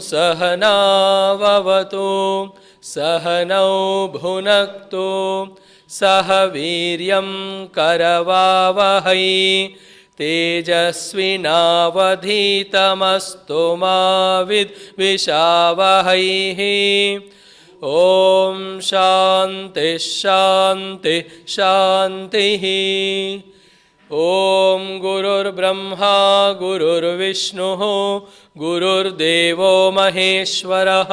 सहनाववतु सहनौ भुनक्तु सह वीर्यं करवावहै तेजस्विनावधीतमस्तु मा विद्विषावहैः। ॐ शान्ति शान्ति शान्तिः। ॐ गुरुर्ब्रह्मा गुरुर्विष्णुः गुरुर्देवो महेश्वरः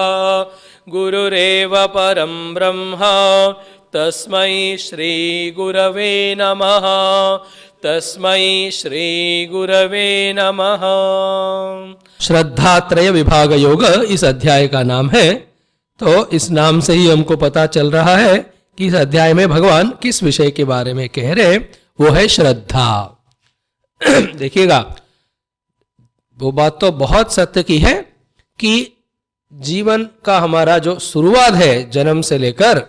गुरुरेव परं ब्रह्म तस्मै श्री गुरवे नमः। तस्मै श्री गुरवे नमः। श्रद्धात्रय विभाग योग इस अध्याय का नाम है। तो इस नाम से ही हमको पता चल रहा है कि इस अध्याय में भगवान किस विषय के बारे में कह रहे, वो है श्रद्धा। देखिएगा, वो बात तो बहुत सत्य की है कि जीवन का हमारा जो शुरुआत है जन्म से लेकर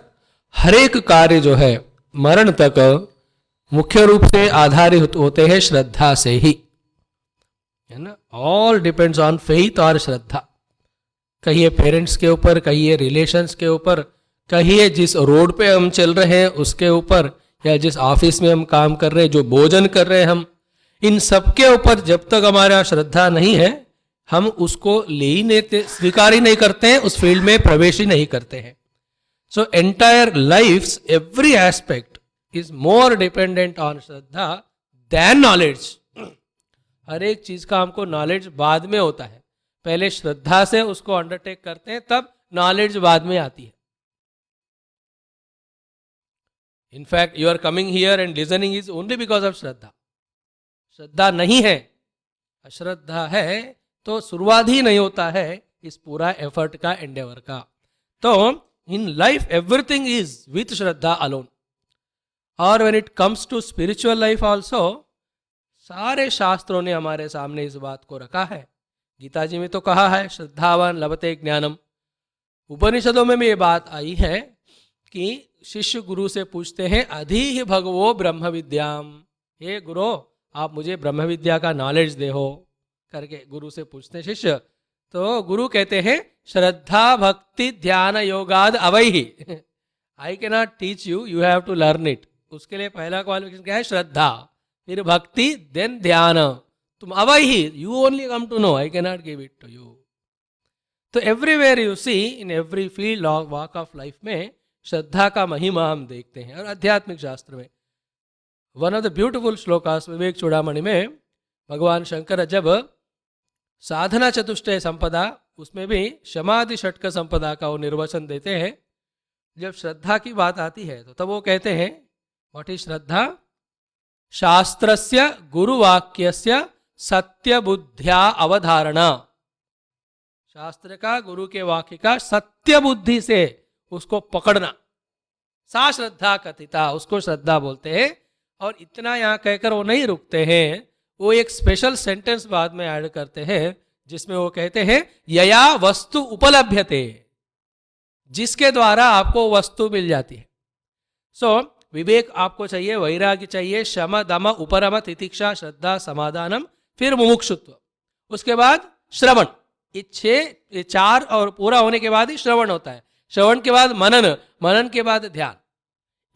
हर एक कार्य जो है मरण तक मुख्य रूप से आधारित होते हैं श्रद्धा से ही, है ना। ऑल डिपेंड्स ऑन फेथ और श्रद्धा। कहिए पेरेंट्स के ऊपर, कहिए रिलेशंस के ऊपर, कहिए जिस रोड पे हम चल रहे हैं उसके ऊपर, या जिस ऑफिस में हम काम कर रहे हैं, जो भोजन कर रहे हैं हम, इन सब के ऊपर जब तक हमारा श्रद्धा नहीं है हम उसको ले ही नहीं, स्वीकार ही नहीं करते हैं, उस फील्ड में प्रवेश ही नहीं करते हैं। So entire life's every aspect is more dependent on श्रद्धा देन नॉलेज। हर एक चीज का हमको नॉलेज बाद में होता है, पहले श्रद्धा से उसको अंडरटेक करते हैं, तब नॉलेज बाद में आती है। In fact you are coming here and listening is only because of श्रद्धा। श्रद्धा नहीं है, अश्रद्धा है तो शुरुआत ही नहीं होता है इस पूरा एफर्ट का, एंडेवर का। तो in life everything is with श्रद्धा अलोन। और when it comes to spiritual life also, सारे शास्त्रों ने हमारे सामने इस बात को रखा है। गीता जी में तो कहा है श्रद्धावान लभते ज्ञानम। उपनिषदों में भी ये बात आई है कि शिष्य गुरु से पूछते हैं अधि भगवो ब्रह्म विद्याम, हे गुरु आप मुझे ब्रह्म विद्या का नॉलेज दे हो करके गुरु से पूछते हैं शिष्य। तो गुरु कहते हैं श्रद्धा भक्ति ध्यान योगाद अवैहि। I can not teach you, you have to learn it. उसके लिए पहला क्वालिफिकेशन क्या है? श्रद्धा, फिर भक्ति, देन ध्यान। तुम अवैहि, you only come to know, I can not give it to you. तो everywhere you see, in every field of walk of life में श्रद्धा का महिमा हम देखते हैं। और आध्यात्मिक शास्त्र में वन ऑफ द ब्यूटिफुल श्लोकास विवेक चूड़ामणि में भगवान शंकर जब साधना चतुष्टय संपदा, उसमें भी समाधि षटक संपदा का वो निर्वचन देते हैं। जब श्रद्धा की बात आती है तो तब वो कहते हैं व्हाट इज श्रद्धा? शास्त्रस्य गुरुवाक्यस्य सत्य बुद्ध्या अवधारणा। शास्त्र का, गुरु के वाक्य का सत्य बुद्धि से उसको पकड़ना, सा श्रद्धा कथिता, उसको श्रद्धा बोलते हैं। और इतना यहाँ कहकर वो नहीं रुकते हैं, वो एक स्पेशल सेंटेंस बाद में ऐड करते हैं जिसमें वो कहते हैं यया वस्तु उपलभ्यते, जिसके द्वारा आपको वस्तु मिल जाती है। सो विवेक आपको चाहिए, वैराग्य चाहिए, शम दम उपरम तितिक्षा श्रद्धा समाधानम, फिर मुमुक्षुत्व, उसके बाद श्रवण। ये चार और पूरा होने के बाद ही श्रवण होता है। श्रवण के बाद मनन, मनन के बाद ध्यान।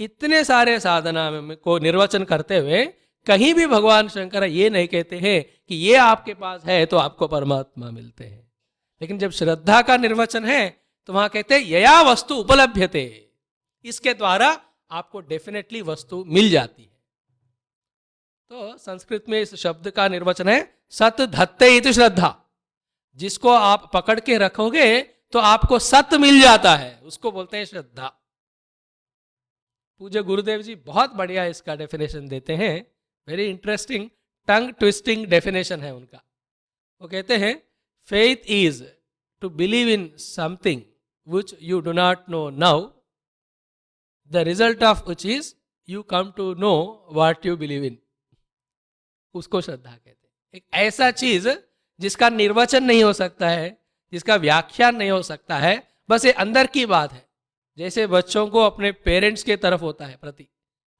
इतने सारे साधना को निर्वचन करते हुए कहीं भी भगवान शंकर ये नहीं कहते हैं कि ये आपके पास है तो आपको परमात्मा मिलते हैं। लेकिन जब श्रद्धा का निर्वचन है तो वहां कहते हैं यया वस्तु उपलभ्यते, इसके द्वारा आपको डेफिनेटली वस्तु मिल जाती है। तो संस्कृत में इस शब्द का निर्वचन है सत धत्ते इति श्रद्धा। जिसको आप पकड़ के रखोगे तो आपको सत्य मिल जाता है, उसको बोलते हैं श्रद्धा। पूज्य गुरुदेव जी बहुत बढ़िया इसका डेफिनेशन देते हैं, very interesting, tongue twisting definition है उनका। वो कहते हैं faith is to believe in something which you do not know now, the result of which is you come to know what you believe in, उसको श्रद्धा कहते हैं। एक ऐसा चीज जिसका निर्वचन नहीं हो सकता है, जिसका व्याख्यान नहीं हो सकता है, बस ये अंदर की बात है। जैसे बच्चों को अपने पेरेंट्स के तरफ होता है प्रति,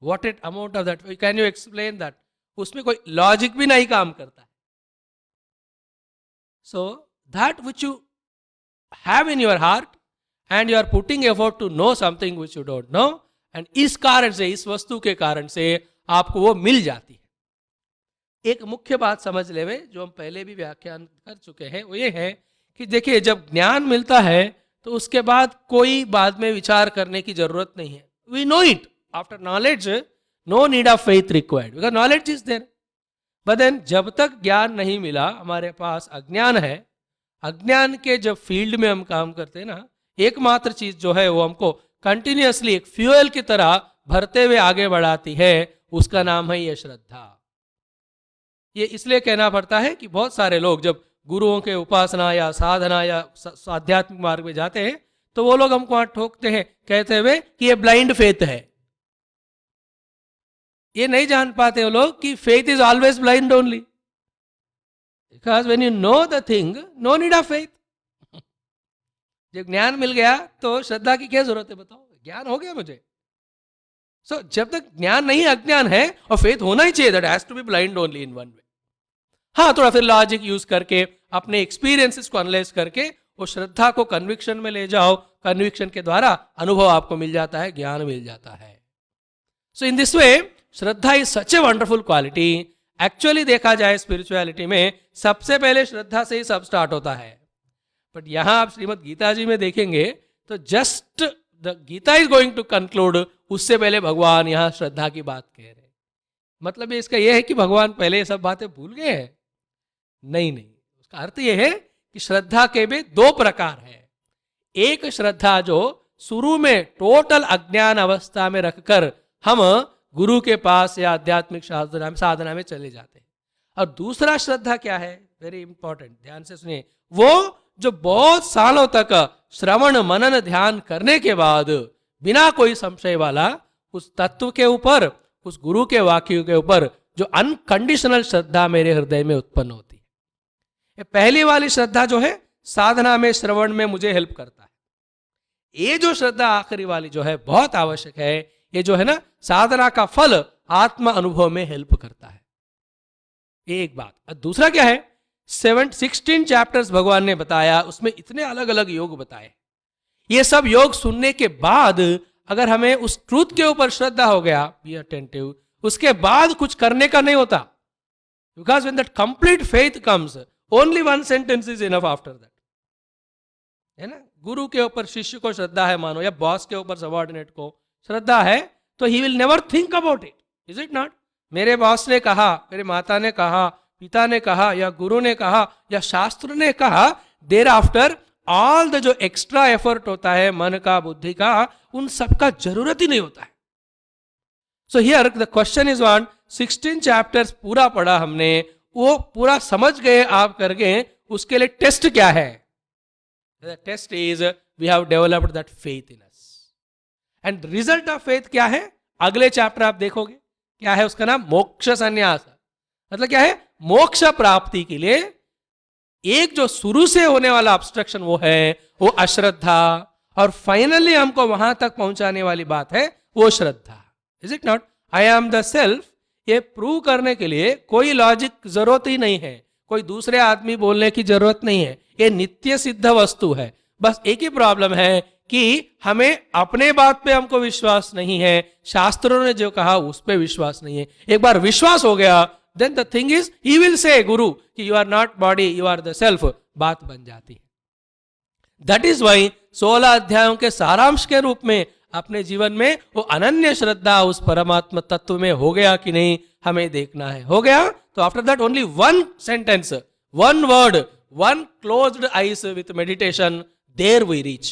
what it amount of that, can you explain that, उसमें कोई लॉजिक भी नहीं काम करता है। So that which you have in your heart and you are putting effort to know something which you don't know, and इस कारण से, इस वस्तु के कारण से आपको वो मिल जाती है। एक मुख्य बात समझ लेवे जो हम पहले भी व्याख्यान कर चुके हैं, वो ये है कि देखिए जब ज्ञान मिलता है तो उसके बाद कोई बाद में विचार करने की जरूरत नहीं है। We know it after knowledge, no need of faith required, because knowledge is there. But then जब तक ज्ञान नहीं मिला, हमारे पास अज्ञान है। अज्ञान के जब फील्ड में हम काम करते हैं ना, एकमात्र चीज जो है वो हमको कंटिन्यूअसली एक फ्यूएल की तरह भरते हुए आगे बढ़ाती है, उसका नाम है ये श्रद्धा। ये इसलिए कहना पड़ता है कि बहुत सारे लोग जब गुरुओं के उपासना या साधना या आध्यात्मिक मार्ग में जाते हैं तो वो लोग हमको वहां ठोकते हैं कहते हुए कि ये ब्लाइंड फेथ है। ये नहीं जान पाते वो लोग कि faith is always blind only, because when you know the thing, no need of faith. जब ज्ञान मिल गया तो श्रद्धा की क्या जरूरत है, बताओ, ज्ञान हो गया मुझे। सो जब तक ज्ञान नहीं, अज्ञान है, और फेथ होना ही चाहिए, that has to be blind only in one way. हाँ, थोड़ा फिर लॉजिक यूज करके, अपने एक्सपीरियंसेस को एनालाइज करके वो श्रद्धा को कन्विक्शन में ले जाओ, कन्विक्शन के द्वारा अनुभव आपको मिल जाता है, ज्ञान मिल जाता है। सो इन दिस वे श्रद्धा is such a wonderful quality. Actually देखा जाए स्पिरिचुअलिटी में सबसे पहले श्रद्धा से ही सब स्टार्ट होता है। बट यहां आप श्रीमद् गीता जी में देखेंगे तो just the Gita is going to conclude, उससे पहले भगवान यहां श्रद्धा की बात कह रहे हैं। मतलब इसका यह है कि भगवान पहले ये सब बातें भूल गए हैं? नहीं, उसका अर्थ यह है कि श्रद्धा के भी दो प्रकार है। एक श्रद्धा जो शुरू में टोटल अज्ञान अवस्था में रखकर हम गुरु के पास या आध्यात्मिक साधना में चले जाते हैं, और दूसरा श्रद्धा क्या है, वेरी इंपॉर्टेंट, ध्यान से सुनिए, वो जो बहुत सालों तक श्रवण मनन ध्यान करने के बाद बिना कोई संशय वाला उस तत्व के ऊपर, उस गुरु के वाक्यों के ऊपर जो अनकंडीशनल श्रद्धा मेरे हृदय में उत्पन्न होती है। ये पहली वाली श्रद्धा जो है साधना में, श्रवण में मुझे हेल्प करता है। ये जो श्रद्धा आखिरी वाली जो है बहुत आवश्यक है, ये जो है ना साधना का फल आत्मा अनुभव में हेल्प करता है। एक बात। दूसरा क्या है, 16 चैप्टर्स भगवान ने बताया, उसमें इतने अलग अलग योग बताए। ये सब योग सुनने के बाद अगर हमें उस ट्रूथ के ऊपर श्रद्धा हो गया, बी अटेंटिव, उसके बाद कुछ करने का नहीं होता, because when that complete faith comes, only one sentence is enough after that, है ना। गुरु के ऊपर शिष्य को श्रद्धा है मानो, या बॉस के ऊपर सबऑर्डिनेट को श्रद्धा है, तो he will never think about it, is it not. मेरे बॉस ने कहा, मेरे माता ने कहा, पिता ने कहा, या गुरु ने कहा, या शास्त्र ने कहा, देर आफ्टर ऑल द जो एक्स्ट्रा एफर्ट होता है मन का, बुद्धि का, उन सब का जरूरत ही नहीं होता है। So here the question is on 16 chapters पूरा पढ़ा हमने, वो पूरा समझ गए आप कर गए, उसके लिए टेस्ट क्या है? The test is we have developed that faith in us, and result of faith क्या है? अगले चैप्टर आप देखोगे क्या है, उसका नाम मोक्ष संन्यास। मतलब क्या है? मोक्ष प्राप्ति के लिए एक जो शुरू से होने वाला ऑब्स्ट्रक्शन वो है वो अश्रद्धा, और फाइनली हमको वहां तक पहुंचाने वाली बात है वो श्रद्धा। Is it not? I am the self, ये प्रूव करने के लिए कोई लॉजिक जरूरत ही नहीं है, कोई दूसरे आदमी बोलने की जरूरत नहीं है, ये नित्य सिद्ध वस्तु है। बस एक ही प्रॉब्लम है कि हमें अपने बात पे हमको विश्वास नहीं है, शास्त्रों ने जो कहा उस पे विश्वास नहीं है। एक बार विश्वास हो गया, then the thing is he will say गुरु कि you are not body, you are the self, बात बन जाती है। That is why 16 अध्यायों के सारांश के रूप में अपने जीवन में वो अनन्य श्रद्धा उस परमात्मा तत्व में हो गया कि नहीं, हमें देखना है। हो गया तो after that only one sentence, one word one closed eyes with meditation, there we reach.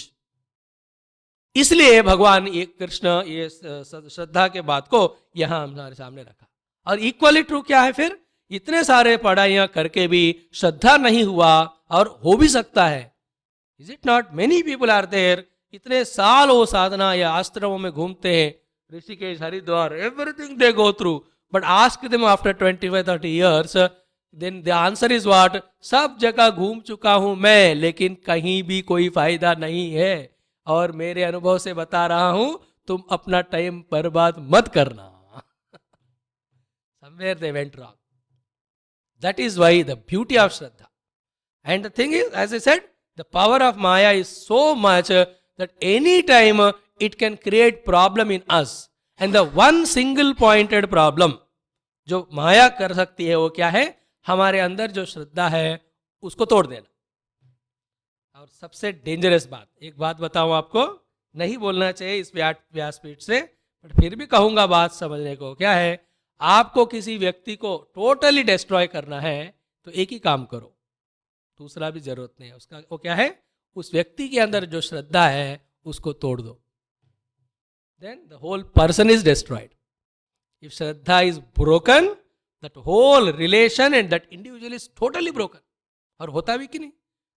इसलिए भगवान ये कृष्ण ये श्रद्धा के बात को यहां हमारे सामने रखा. और इक्वली ट्रू क्या है फिर, इतने सारे पढ़ाइयां करके भी श्रद्धा नहीं हुआ, और हो भी सकता है. Is it not, many people are there, इतने साल वो साधना या आश्रमों में घूमते हैं, Rishikesh, Haridwar, everything they go through, but ask them after 25-30 years, then the answer is what, सब जगह घूम चुका हूं मैं, लेकिन कहीं भी कोई फायदा नहीं है, और मेरे अनुभव से बता रहा हूं, तुम अपना टाइम बर्बाद मत करना. Somewhere they went wrong. That is why the beauty of Shraddha. And the thing is, as I said, the power of Maya is so much that any time it can create problem in us. And the one single pointed problem जो माया कर सकती है वो क्या है, हमारे अंदर जो श्रद्धा है उसको तोड़ देना. और सबसे डेंजरस बात, एक बात बताऊं आपको, नहीं बोलना चाहिए इस व्यासपीठ से, बट फिर भी कहूंगा बात समझने को. क्या है, आपको किसी व्यक्ति को टोटली डिस्ट्रॉय करना है तो एक ही काम करो, दूसरा भी जरूरत नहीं है उसका. वो क्या है, उस व्यक्ति के अंदर जो श्रद्धा है उसको तोड़ दो, then the whole person is destroyed. If shraddha is broken, that whole relation and that individual is totally broken. और होता भी कि नहीं,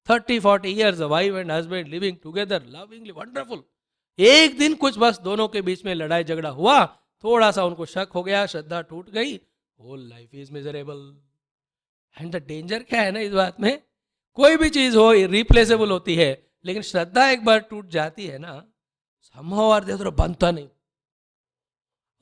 30-40 years wife and husband living together lovingly wonderful, एक दिन कुछ बस दोनों के बीच में लड़ाई झगड़ा हुआ, थोड़ा सा उनको शक हो गया, श्रद्धा टूट गई, whole life is miserable. And the danger क्या है ना इस बात में, कोई भी चीज हो रिप्लेसेबल होती है, लेकिन श्रद्धा एक बार टूट जाती है ना, somehow or the other बनता नहीं.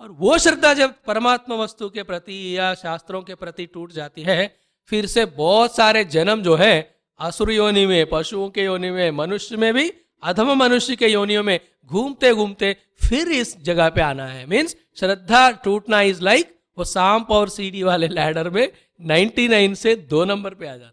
और वो श्रद्धा जब परमात्मा वस्तु के प्रति या शास्त्रों के प्रति टूट जाती है, फिर से बहुत सारे जन्म जो है असुर योनि में, पशुओं के योनि में, मनुष्य में भी, अधम मनुष्य के योनियों में घूमते घूमते फिर इस जगह पे आना है. मीन्स श्रद्धा टूटना इज लाइक वो सांप और सीढ़ी वाले लैडर में 99 से 2 नंबर पे आ जाना.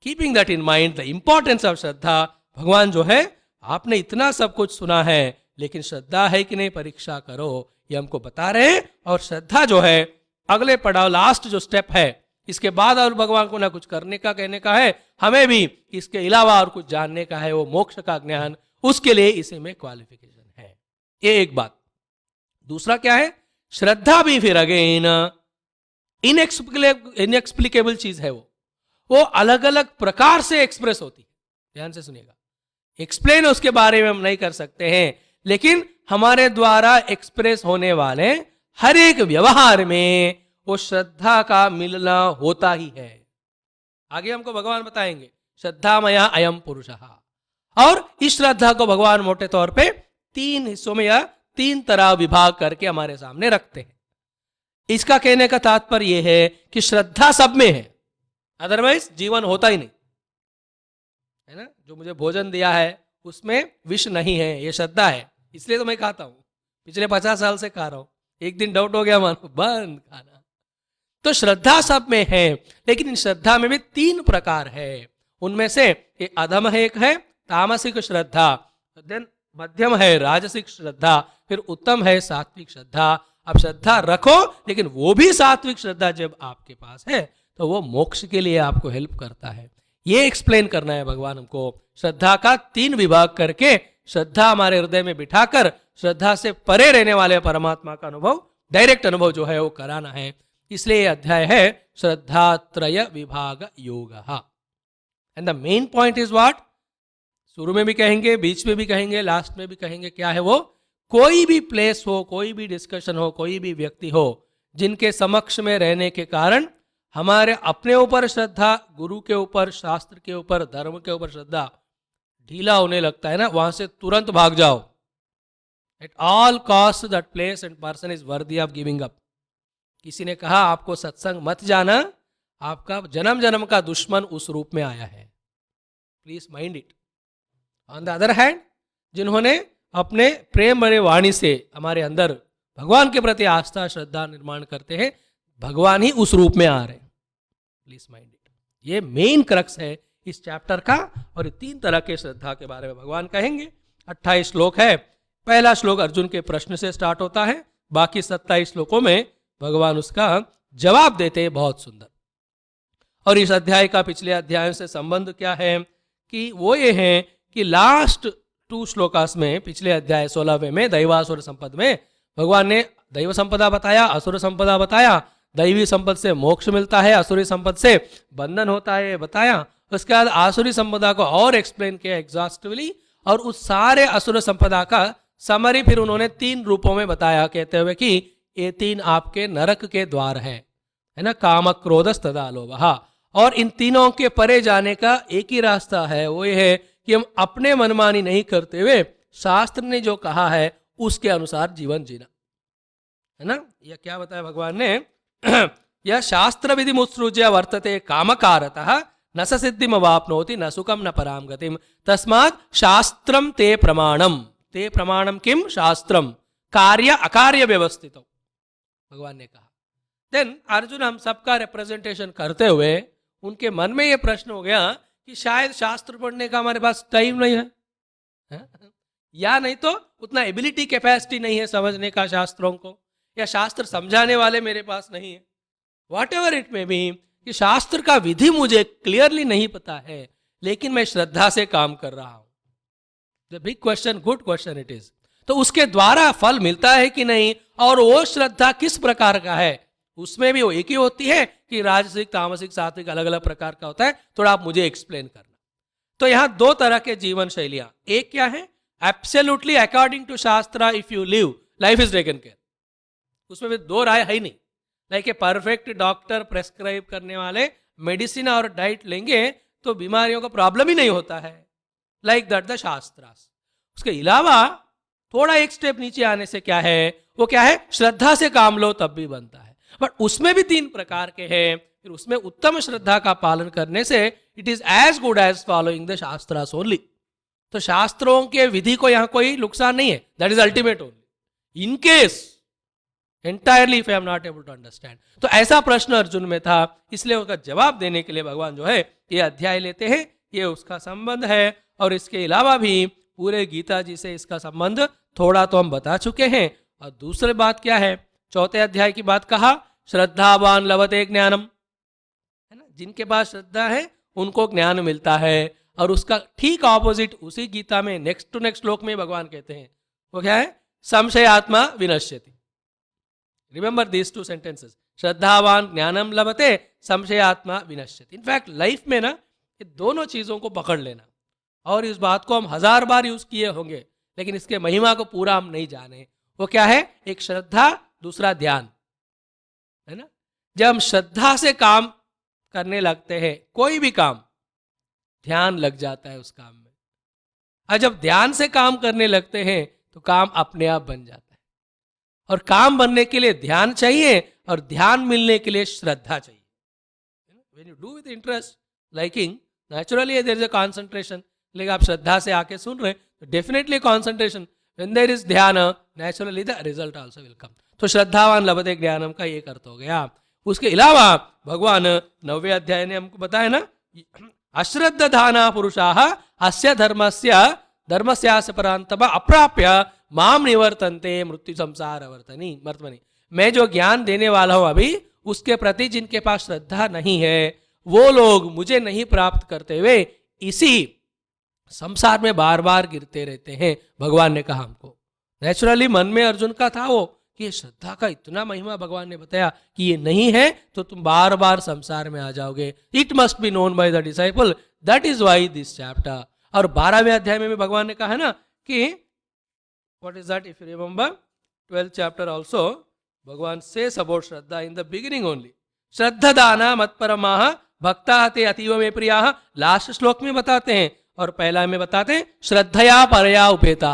Keeping that in mind, the importance of श्रद्धा. भगवान जो है, आपने इतना सब कुछ सुना है, लेकिन श्रद्धा है कि नहीं परीक्षा करो, ये हमको बता रहे हैं. और श्रद्धा जो है अगले पड़ाव, लास्ट जो स्टेप है, इसके बाद और भगवान को ना कुछ करने का कहने का है, हमें भी इसके अलावा और कुछ जानने का है, वो मोक्ष का ज्ञान, उसके लिए इसी में क्वालिफिकेशन है. ये एक बात. दूसरा क्या है, श्रद्धा भी फिर अगेन इनएक्सप्लिकेबल चीज है. वो अलग अलग प्रकार से एक्सप्रेस होती है. ध्यान से सुनिएगा, एक्सप्लेन उसके बारे में हम नहीं कर सकते हैं, लेकिन हमारे द्वारा एक्सप्रेस होने वाले हर एक व्यवहार में वो श्रद्धा का मिलना होता ही है. आगे हमको भगवान बताएंगे, श्रद्धामया अयम पुरुषः. और इस श्रद्धा को भगवान मोटे तौर पे 3 हिस्सों में या 3 तरह विभाग करके हमारे सामने रखते हैं. इसका कहने का तात्पर्य यह है कि श्रद्धा सब में है, अदरवाइज जीवन होता ही नहीं है ना. जो मुझे भोजन दिया है उसमें विष नहीं है, ये श्रद्धा है, इसलिए तो मैं खाता हूं, पिछले 50 साल से खा रहा हूं, एक दिन डाउट हो गया मानो बंद खाना. तो श्रद्धा सब में है, लेकिन इन श्रद्धा में भी 3 प्रकार है. उनमें से अधम है, एक है तामसिक श्रद्धा, देन मध्यम है राजसिक श्रद्धा, फिर उत्तम है सात्विक श्रद्धा. अब श्रद्धा रखो, लेकिन वो भी सात्विक श्रद्धा जब आपके पास है तो वो मोक्ष के लिए आपको हेल्प करता है. ये एक्सप्लेन करना है भगवान हमको. श्रद्धा का 3 विभाग करके श्रद्धा हमारे हृदय में बिठाकर श्रद्धा से परे रहने वाले परमात्मा का अनुभव, डायरेक्ट अनुभव जो है वो कराना है. इसलिए अध्याय है श्रद्धात्रय विभाग योग. And the main point is what, शुरू में भी कहेंगे, बीच में भी कहेंगे, लास्ट में भी कहेंगे. क्या है वो, कोई भी प्लेस हो, कोई भी डिस्कशन हो, कोई भी व्यक्ति हो, जिनके समक्ष में रहने के कारण हमारे अपने ऊपर श्रद्धा, गुरु के ऊपर, शास्त्र के ऊपर, धर्म के ऊपर श्रद्धा ढीला होने लगता है ना, वहां से तुरंत भाग जाओ. At all cost that place and person is worthy of giving up. किसी ने कहा आपको सत्संग मत जाना, आपका जन्म जन्म का दुश्मन उस रूप में आया है. Please mind it. On the other hand, जिन्होंने अपने प्रेम भरे वाणी से हमारे अंदर भगवान के प्रति आस्था, श्रद्धा निर्माण करते हैं, भगवान ही उस रूप में आ रहे हैं. Please mind it. ये मेन क्रक्स है इस चैप्टर का. और ये 3 तरह के श्रद्धा के बारे में भगवान कहेंगे. 28 श्लोक है. पहला श्लोक अर्जुन के प्रश्न से स्टार्ट होता है, बाकी 27 श्लोकों में भगवान उसका जवाब देते हैं. बहुत सुंदर. और इस अध्याय का पिछले अध्याय से संबंध क्या है कि वो ये है कि लास्ट 2 श्लोकास में, पिछले अध्याय 16वें में दैवासुर संपद में भगवान ने दैव संपदा बताया, असुर संपदा बताया, दैवी संपद से मोक्ष मिलता है, असुरी संपद से बंधन होता है बताया। उसके बाद आसुरी संपदा को और एक्सप्लेन किया एग्जॉस्टिवली, और उस सारे असुर संपदा का समरी फिर उन्होंने 3 रूपों में बताया, कहते हुए कि ये 3 आपके नरक के द्वार है ना, काम क्रोध तथा लोभ। और इन तीनों के परे जाने का एक ही रास्ता है, वो ये है कि हम अपने मनमानी नहीं करते हुए शास्त्र ने जो कहा है उसके अनुसार जीवन जीना, है ना। यह क्या बताया भगवान ने, यह शास्त्र विधि मुत्सृज्य वर्तते कामकारतः न स सिद्धिम वाप्नोति न सुखम न पराम गतिम तस्मात् शास्त्रम ते प्रमाणम। ते प्रमाणम किम, शास्त्रम कार्य अकार्य व्यवस्थितो, भगवान ने कहा। देन अर्जुन हम सबका रिप्रेजेंटेशन करते हुए उनके मन में यह प्रश्न हो गया कि शायद शास्त्र पढ़ने का हमारे पास टाइम नहीं है, या नहीं तो उतना एबिलिटी कैपेसिटी नहीं है समझने का शास्त्रों को, या शास्त्र समझाने वाले मेरे पास नहीं है, what ever it may B, कि शास्त्र का विधि मुझे क्लियरली नहीं पता है, लेकिन मैं श्रद्धा से काम कर रहा हूं। The big question, good question it is. तो उसके द्वारा फल मिलता है कि नहीं, और वो श्रद्धा किस प्रकार का है, उसमें भी वो एक ही होती है कि राजसिक, तामसिक, सात्विक अलग अलग प्रकार का होता है, थोड़ा आप मुझे एक्सप्लेन करना। तो यहां 2 तरह के जीवन शैलियां, एक क्या है, एब्सोल्युटली अकॉर्डिंग टू शास्त्र if you live life is taken care, उसमें भी 2 राय है ही नहीं। Like a perfect doctor prescribe करने वाले मेडिसिन और डाइट लेंगे तो बीमारियों का प्रॉब्लम ही नहीं होता है, लाइक दैट द शास्त्रास। उसके अलावा थोड़ा एक स्टेप नीचे आने से क्या है, वो क्या है, श्रद्धा से काम लो तब भी बनता है, बट उसमें भी 3 प्रकार के हैं। फिर उसमें उत्तम श्रद्धा का पालन करने से it is as good as following the shastras only. तो शास्त्रों के विधि को यहां कोई नुकसान नहीं है, that is ultimate only in case entirely if I am not able to understand. तो ऐसा प्रश्न अर्जुन में था, इसलिए उसका जवाब देने के लिए भगवान जो है ये अध्याय लेते हैं, ये उसका संबंध है। और इसके अलावा भी पूरे गीता जी से इसका संबंध थोड़ा तो हम बता चुके हैं। और दूसरी बात क्या है, 4थे अध्याय की बात कहा, श्रद्धावान लभते ज्ञानम, है ना, जिनके पास श्रद्धा है उनको ज्ञान मिलता है। और उसका ठीक ऑपोजिट उसी गीता में नेक्स्ट टू नेक्स्ट श्लोक में भगवान कहते हैं, वो क्या है, संशयात्मा विनश्यति। रिमेंबर दीज 2 सेंटेंसेस, श्रद्धावान ज्ञानम लभते, संशयात्मा विनश्यति। इनफैक्ट लाइफ में ना ये दोनों चीजों को पकड़ लेना, और इस बात को हम 1000 बार यूज किए होंगे, लेकिन इसके महिमा को पूरा हम नहीं जाने। वो क्या है, एक श्रद्धा, दूसरा ध्यान, है ना। जब हम श्रद्धा से काम करने लगते हैं कोई भी काम, ध्यान लग जाता है उस काम में। और जब ध्यान से काम करने लगते हैं तो काम अपने आप बन जाता है। और काम बनने के लिए ध्यान चाहिए, और ध्यान मिलने के लिए श्रद्धा चाहिए। When you do with interest, liking, naturally there is a concentration. लेकिन आप श्रद्धा से आके सुन रहे हैं तो definitely concentration. When there is ध्यान, naturally the result also will come. तो श्रद्धावान लभते ज्ञानम का एक अर्थ हो गया। उसके अलावा भगवान 9वें अध्याय ने हमको बताया ना, अश्रद्ध धाना पुरुषाः अस्य धर्मस्यास्य परान्तम अप्राप्य माम निवर्तन्ते मृत्यु संसार वर्तनी। मैं जो ज्ञान देने वाला हूं अभी, उसके प्रति जिनके पास श्रद्धा नहीं है वो लोग मुझे नहीं प्राप्त करते हुए इसी संसार में बार बार गिरते रहते हैं। भगवान ने कहा हमको, नेचुरली मन में अर्जुन का था वो कि ये श्रद्धा का इतना महिमा भगवान ने बताया कि ये नहीं है तो तुम बार बार संसार में आ जाओगे। It must be known by the disciple, that is why this chapter. और 12वें अध्याय में भी भगवान ने कहा ना कि what is that, if you remember 12th chapter also भगवान सेज अबाउट श्रद्धा इन द बिगिनिंग ओनली, श्रद्धा दाना मत्परमाः भक्ता ते अतीव मे प्रियाः। लास्ट श्लोक में बताते हैं, और पहला में बताते हैं श्रद्धया परया उपेता,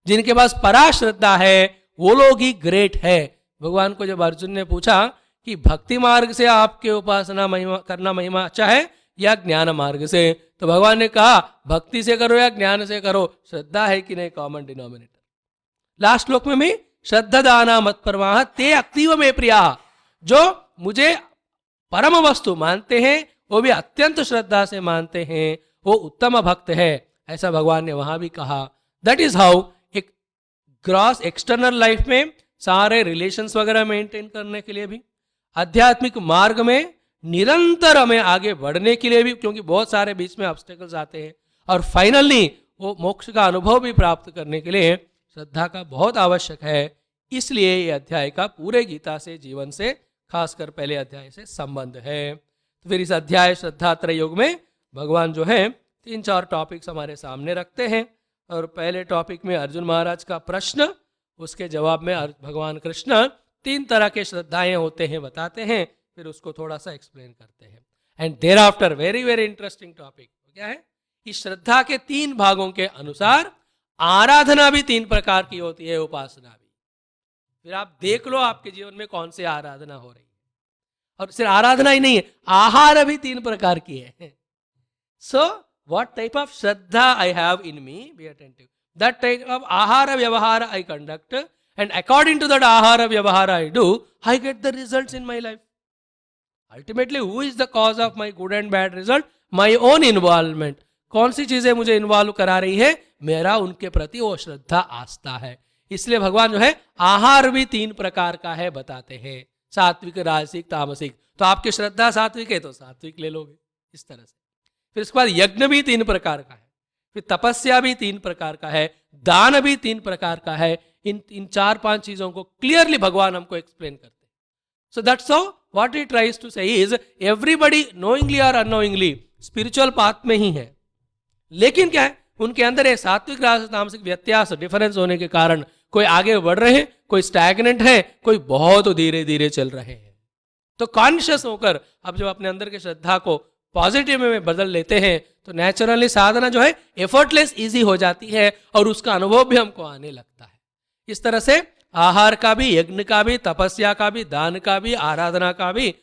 जिनके पास परा श्रद्धा है वो लोग ही ग्रेट है। भगवान को जब अर्जुन ने पूछा कि भक्ति मार्ग से आपके उपासना महिमा करना महिमा अच्छा है या ज्ञान मार्ग से, तो भगवान ने कहा भक्ति से करो या ज्ञान से करो, श्रद्धा है कि नहीं कॉमन डिनोमिनेटर। लास्ट श्लोक में भी श्रद्धा दाना मत्परमाः ते अतीव मे प्रिया, जो मुझे परम वस्तु मानते हैं वो भी अत्यंत श्रद्धा से मानते हैं, वो उत्तम भक्त है। ऐसा भगवान ने वहां भी कहा। दैट इज हाउ एक ग्रॉस एक्सटर्नल लाइफ में सारे रिलेशंस वगैरह मेंटेन करने के लिए भी, आध्यात्मिक मार्ग में निरंतर हमें आगे बढ़ने के लिए भी, क्योंकि बहुत सारे बीच में ऑब्स्टेकल्स आते हैं, और फाइनली वो मोक्ष का अनुभव भी प्राप्त करने के लिए श्रद्धा का बहुत आवश्यक है। इसलिए ये अध्याय का पूरे गीता से, जीवन से, खासकर पहले अध्याय से संबंध है। तो फिर इस अध्याय श्रद्धा त्रय योग में भगवान जो है 3-4 टॉपिक्स हमारे सामने रखते हैं। और पहले टॉपिक में अर्जुन महाराज का प्रश्न, उसके जवाब में भगवान कृष्ण 3 तरह के श्रद्धाएं होते हैं बताते हैं, फिर उसको थोड़ा सा एक्सप्लेन करते हैं। And there after very very interesting topic क्या है, इस श्रद्धा के 3 भागों के अनुसार आराधना भी 3 प्रकार की होती है, उपासना भी। फिर आप देख लो आपके जीवन में कौन सी आराधना हो रही है। और सिर्फ आराधना ही नहीं है, आहार भी 3 प्रकार की है। सो what type of shraddha I have in me, be attentive. That type of ahara vyavahara I conduct, and according to that ahara vyavahara I do, I get the results in my life. Ultimately, who is the cause of my good and bad result? My own involvement. कौन सी चीजें मुझे involve करा रही है? मेरा उनके प्रति वो श्रद्धा, आस्था है। इसलिए भगवान जो है आहार भी 3 प्रकार का है बताते हैं, सात्विक, राजसिक, तामसिक। तो आपकी श्रद्धा सात्विक है तो सात्विक ले लोगे, इस तरह से। फिर इसके बाद यज्ञ भी 3 प्रकार का है, फिर तपस्या भी 3 प्रकार का है, दान भी 3 प्रकार का है। इन 4-5 चीजों को क्लियरली भगवान हमको एक्सप्लेन करते हैं। So that's how what he tries to say is everybody knowingly और अननोइंगली स्पिरिचुअल पाथ में ही है, लेकिन क्या है, उनके अंदर ये सात्विक राजसिक तामसिक व्यत्यास, डिफरेंस होने के कारण कोई आगे बढ़ रहे हैं, कोई स्टैग्नेंट है, कोई बहुत धीरे धीरे चल रहे हैं। तो कॉन्शियस होकर अब जब अपने अंदर की श्रद्धा को पॉजिटिव में बदल लेते हैं तो नेचुरली साधना जो है एफर्टलेस इजी हो जाती है और उसका अनुभव भी हमको आने लगता है। इस तरह से आहार का भी, यज्ञ का भी, तपस्या का भी, दान का भी, आराधना का भी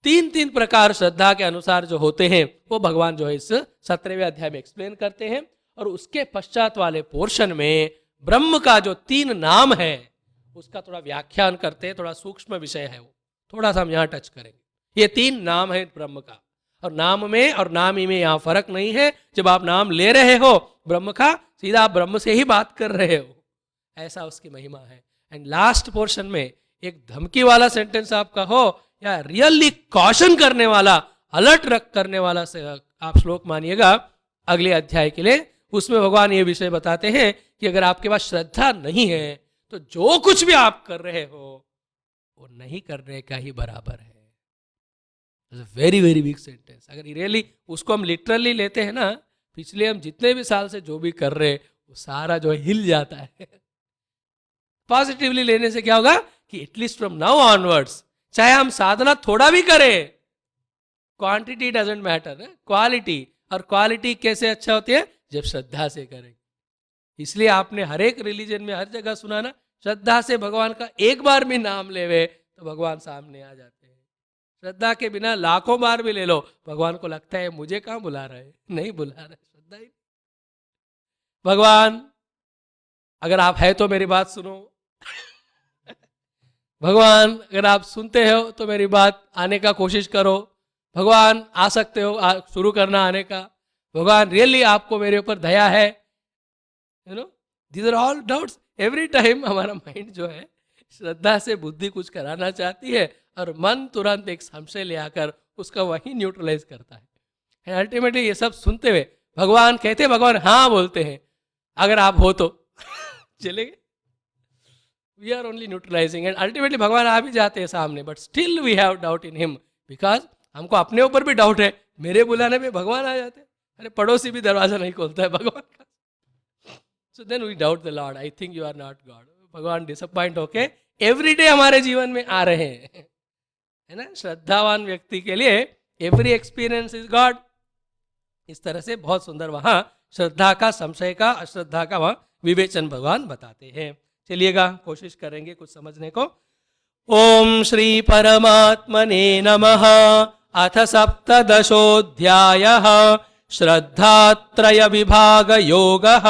3 प्रकार श्रद्धा के अनुसार जो होते हैं वो भगवान जो है इस 17वें अध्याय में एक्सप्लेन करते हैं। और उसके पश्चात वाले पोर्शन में ब्रह्म का जो 3 नाम है उसका थोड़ा व्याख्यान करते हैं, थोड़ा सूक्ष्म विषय है वो, थोड़ा सा हम यहाँ टच करेंगे। ये 3 नाम है ब्रह्म का, और नाम में और नाम ही में यहाँ फर्क नहीं है। जब आप नाम ले रहे हो ब्रह्म का, सीधा आप ब्रह्म से ही बात कर रहे हो, ऐसा उसकी महिमा है। एंड लास्ट पोर्शन में एक धमकी वाला सेंटेंस आपका हो या रियली कॉशन करने वाला, अलर्ट रख करने वाला से आप श्लोक मानिएगा अगले अध्याय के लिए। उसमें भगवान ये विषय बताते हैं कि अगर आपके पास श्रद्धा नहीं है तो जो कुछ भी आप कर रहे हो वो नहीं करने का ही बराबर है। Very very big sentence. अगर रियली उसको हम लिटरली लेते हैं ना, पिछले हम जितने भी साल से जो भी कर रहे वो सारा जो हिल जाता है। पॉजिटिवली लेने से क्या होगा कि एटलीस्ट फ्रॉम नाउ ऑनवर्ड्स, चाहे हम साधना थोड़ा भी करें, क्वांटिटी डजंट मैटर, क्वालिटी। और क्वालिटी कैसे अच्छा होती है? जब श्रद्धा से करें। इसलिए आपने हर एक रिलीजन में हर जगह सुना ना, श्रद्धा से भगवान का एक बार भी नाम लेवे तो भगवान सामने आ जाते हैं। श्रद्धा के बिना लाखों बार भी ले लो, भगवान को लगता है मुझे कहाँ बुला रहे, नहीं बुला रहे, श्रद्धा ही। भगवान अगर आप है तो मेरी बात सुनो। भगवान अगर आप सुनते हो तो मेरी बात आने का कोशिश करो। भगवान आ सकते हो शुरू करना आने का। भगवान रियली आपको मेरे ऊपर दया है। You know, these are all doubts. Every time हमारा माइंड जो है श्रद्धा से बुद्धि कुछ कराना चाहती है और मन तुरंत एक संशय ले आकर उसका वही न्यूट्रलाइज करता है। अल्टीमेटली ये सब सुनते हुए भगवान कहते हैं, भगवान हाँ बोलते हैं अगर आप हो तो चलेंगे। We are only neutralizing and ultimately भगवान आ भी जाते हैं सामने, but still we have doubt in him, because हमको अपने ऊपर भी डाउट है। मेरे बुलाने पे भगवान आ जाते हैं, अरे पड़ोसी भी दरवाजा नहीं खोलता है भगवान का। So then we doubt the Lord, I think you are not God. भगवान डिसअपॉइंट होके एवरीडे हमारे जीवन में आ रहे हैं, है ना। श्रद्धावान व्यक्ति के लिए एवरी एक्सपीरियंस इज गॉड। इस तरह से बहुत सुंदर वहां श्रद्धा का, संशय का, अश्रद्धा का वहां विवेचन भगवान बताते हैं। चलिएगा कोशिश करेंगे कुछ समझने को। ओम श्री परमात्मने नमः। अथ सप्तदशोऽध्यायः श्रद्धात्रय विभाग योगः।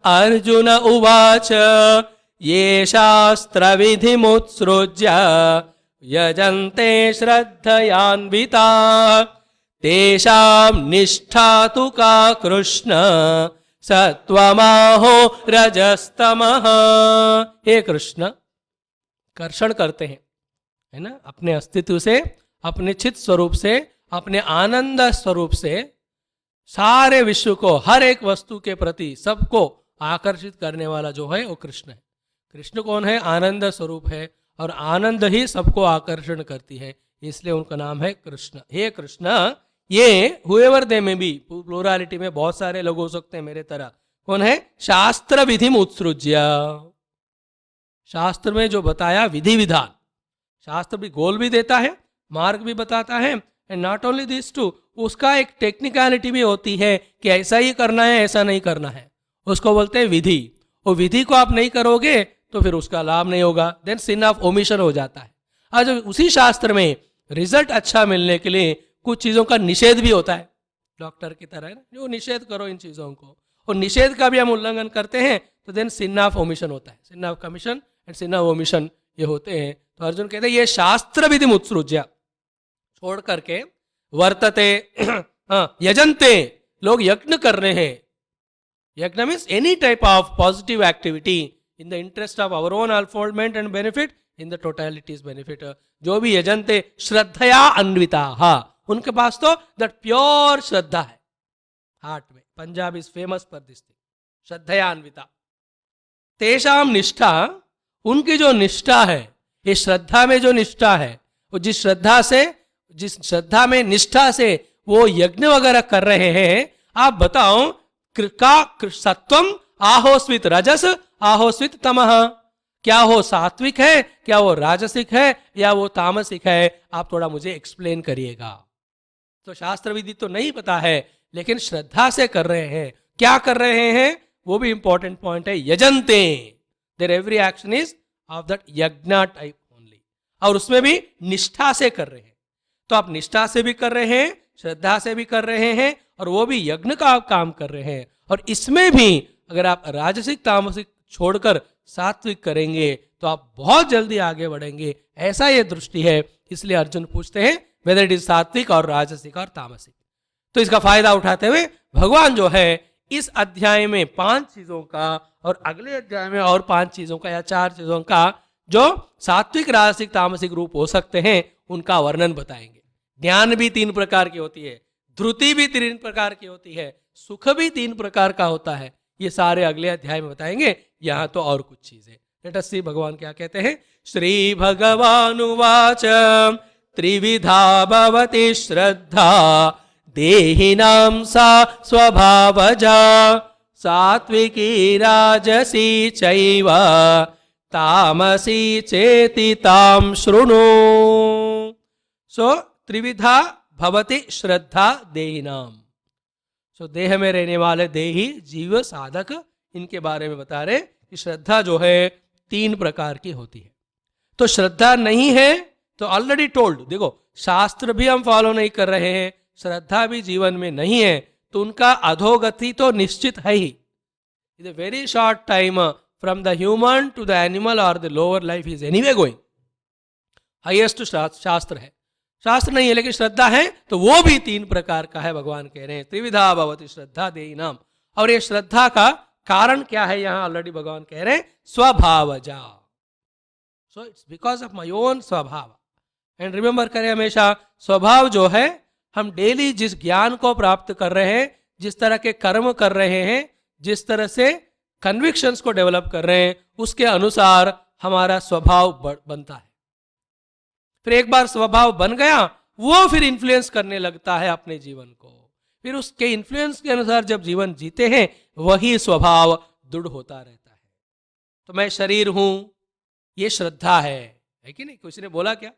अर्जुन उवाच ये शास्त्र विधिमुत्सृज्य यजन्ते श्रद्धयान्विताः तेषां निष्ठा तु का कृष्ण सत्वमाहो रजस्तमः। हे कृष्ण, कर्षण करते हैं, है ना, अपने अस्तित्व से अपने चित स्वरूप से, अपने आनंद स्वरूप से सारे विश्व को, हर एक वस्तु के प्रति सबको आकर्षित करने वाला जो है वो कृष्ण है। कृष्ण कौन है? आनंद स्वरूप है, और आनंद ही सबको आकर्षण करती है, इसलिए उनका नाम है कृष्ण। हे कृष्ण, ये हुएवर दे में भी, प्लूरालिटी में बहुत सारे लोग हो सकते हैं मेरे तरह, कौन है? शास्त्र विधि उत्सृज्य, शास्त्र में जो बताया विधि विधान, शास्त्र भी गोल भी देता है, मार्ग भी बताता है, and not only this too, उसका एक टेक्निकलिटी भी होती है कि ऐसा ही करना है, ऐसा नहीं करना है, उसको बोलते हैं विधि। वो विधि को आप नहीं करोगे तो फिर उसका लाभ नहीं होगा, देन सिन ऑफ ओमिशन हो जाता है। आज उसी शास्त्र में रिजल्ट अच्छा मिलने के लिए कुछ चीजों का निषेध भी होता है, डॉक्टर की तरह है ना, जो निषेध करो इन चीजों को, और निषेध का भी हम उल्लंघन करते हैं तो देन सिन ऑफ ओमिशन होता है, sin of commission and sin of omission ये होते हैं। तो अर्जुन कहते हैं ये शास्त्र विधि उत्सृज्य, छोड़ करके वर्तते यजन्ते, लोग यज्ञ कर रहे हैं। यज्ञ means any type of positive activity in the interest of our own unfoldment and benefit, in the totality's benefit. जो भी यजन्ते श्रद्धया अन्विता, उनके पास तो दैट प्योर श्रद्धा है हार्ट में। Punjab is famous for this thing, श्रद्धया अन्विता। तेषाम निष्ठा, उनकी जो निष्ठा है, ये श्रद्धा में जो निष्ठा है, वो जिस श्रद्धा में निष्ठा से वो यज्ञ वगैरह कर रहे हैं, आप बताओ का सत्वम आहोस्वित रजस आहोस्वित तमह, क्या वो सात्विक है, क्या वो राजसिक है, या वो तामसिक है? आप थोड़ा मुझे एक्सप्लेन करिएगा। तो शास्त्र विधि तो नहीं पता है, लेकिन श्रद्धा से कर रहे हैं। क्या कर रहे हैं वो भी इंपॉर्टेंट पॉइंट है। यजन्ते, there every action is of that yajna type only, और उसमें भी निष्ठा से कर रहे हैं। तो आप निष्ठा से भी कर रहे हैं, श्रद्धा से भी कर रहे हैं, और वो भी यज्ञ का आप काम कर रहे हैं। और इसमें भी अगर आप राजसिक तामसिक छोड़कर सात्विक करेंगे तो आप बहुत जल्दी आगे बढ़ेंगे, ऐसा ये दृष्टि है। इसलिए अर्जुन पूछते हैं वेदर इट इज सात्विक और राजसिक और तामसिक। तो इसका फायदा उठाते हुए भगवान जो है इस अध्याय में 5 चीजों का, और अगले अध्याय में और 5 चीजों का या 4 चीजों का, जो सात्विक राजसिक तामसिक रूप हो सकते हैं, उनका वर्णन बताएंगे। ज्ञान भी 3 प्रकार की होती है, धृति भी 3 प्रकार की होती है, सुख भी 3 प्रकार का होता है। ये सारे अगले अध्याय में बताएंगे। यहाँ तो और कुछ चीजें, लेट अस सी भगवान क्या कहते हैं। श्री भगवानुवाच त्रिविधा भवति श्रद्धा देहिनां सा स्वभावजा सात्विकी राजसी चैव तामसी चेति तां शृणु। सो त्रिविधा भवति श्रद्धा देहिनां, सो देह में रहने वाले देही, जीव, साधक, इनके बारे में बता रहे कि श्रद्धा जो है 3 प्रकार की होती है। तो श्रद्धा नहीं है तो ऑलरेडी टोल्ड, देखो शास्त्र भी हम फॉलो नहीं कर रहे हैं, श्रद्धा भी जीवन में नहीं है, तो उनका अधोगति तो निश्चित है ही। In a very short time from the human to the animal और the lower life is anyway going. Highest शास्त्र है, शास्त्र नहीं है लेकिन श्रद्धा है, तो वो भी 3 प्रकार का है। भगवान कह रहे हैं त्रिविधा भवति श्रद्धा देहिनाम। और ये श्रद्धा का कारण क्या है, यहां ऑलरेडी भगवान कह रहे हैं स्वभावजा। So it's because of my own स्वभाव। एंड रिमेंबर करें हमेशा, स्वभाव जो है, हम डेली जिस ज्ञान को प्राप्त कर रहे हैं, जिस तरह के कर्म कर रहे हैं, जिस तरह से कन्विक्शंस को डेवलप कर रहे हैं, उसके अनुसार हमारा स्वभाव बनता है। फिर एक बार स्वभाव बन गया, वो फिर इन्फ्लुएंस करने लगता है अपने जीवन को। फिर उसके इन्फ्लुएंस के अनुसार जब जीवन जीते हैं, वही स्वभाव दृढ़ होता रहता है। तो मैं शरीर हूं, ये श्रद्धा है कि नहीं? किसी ने बोला क्या?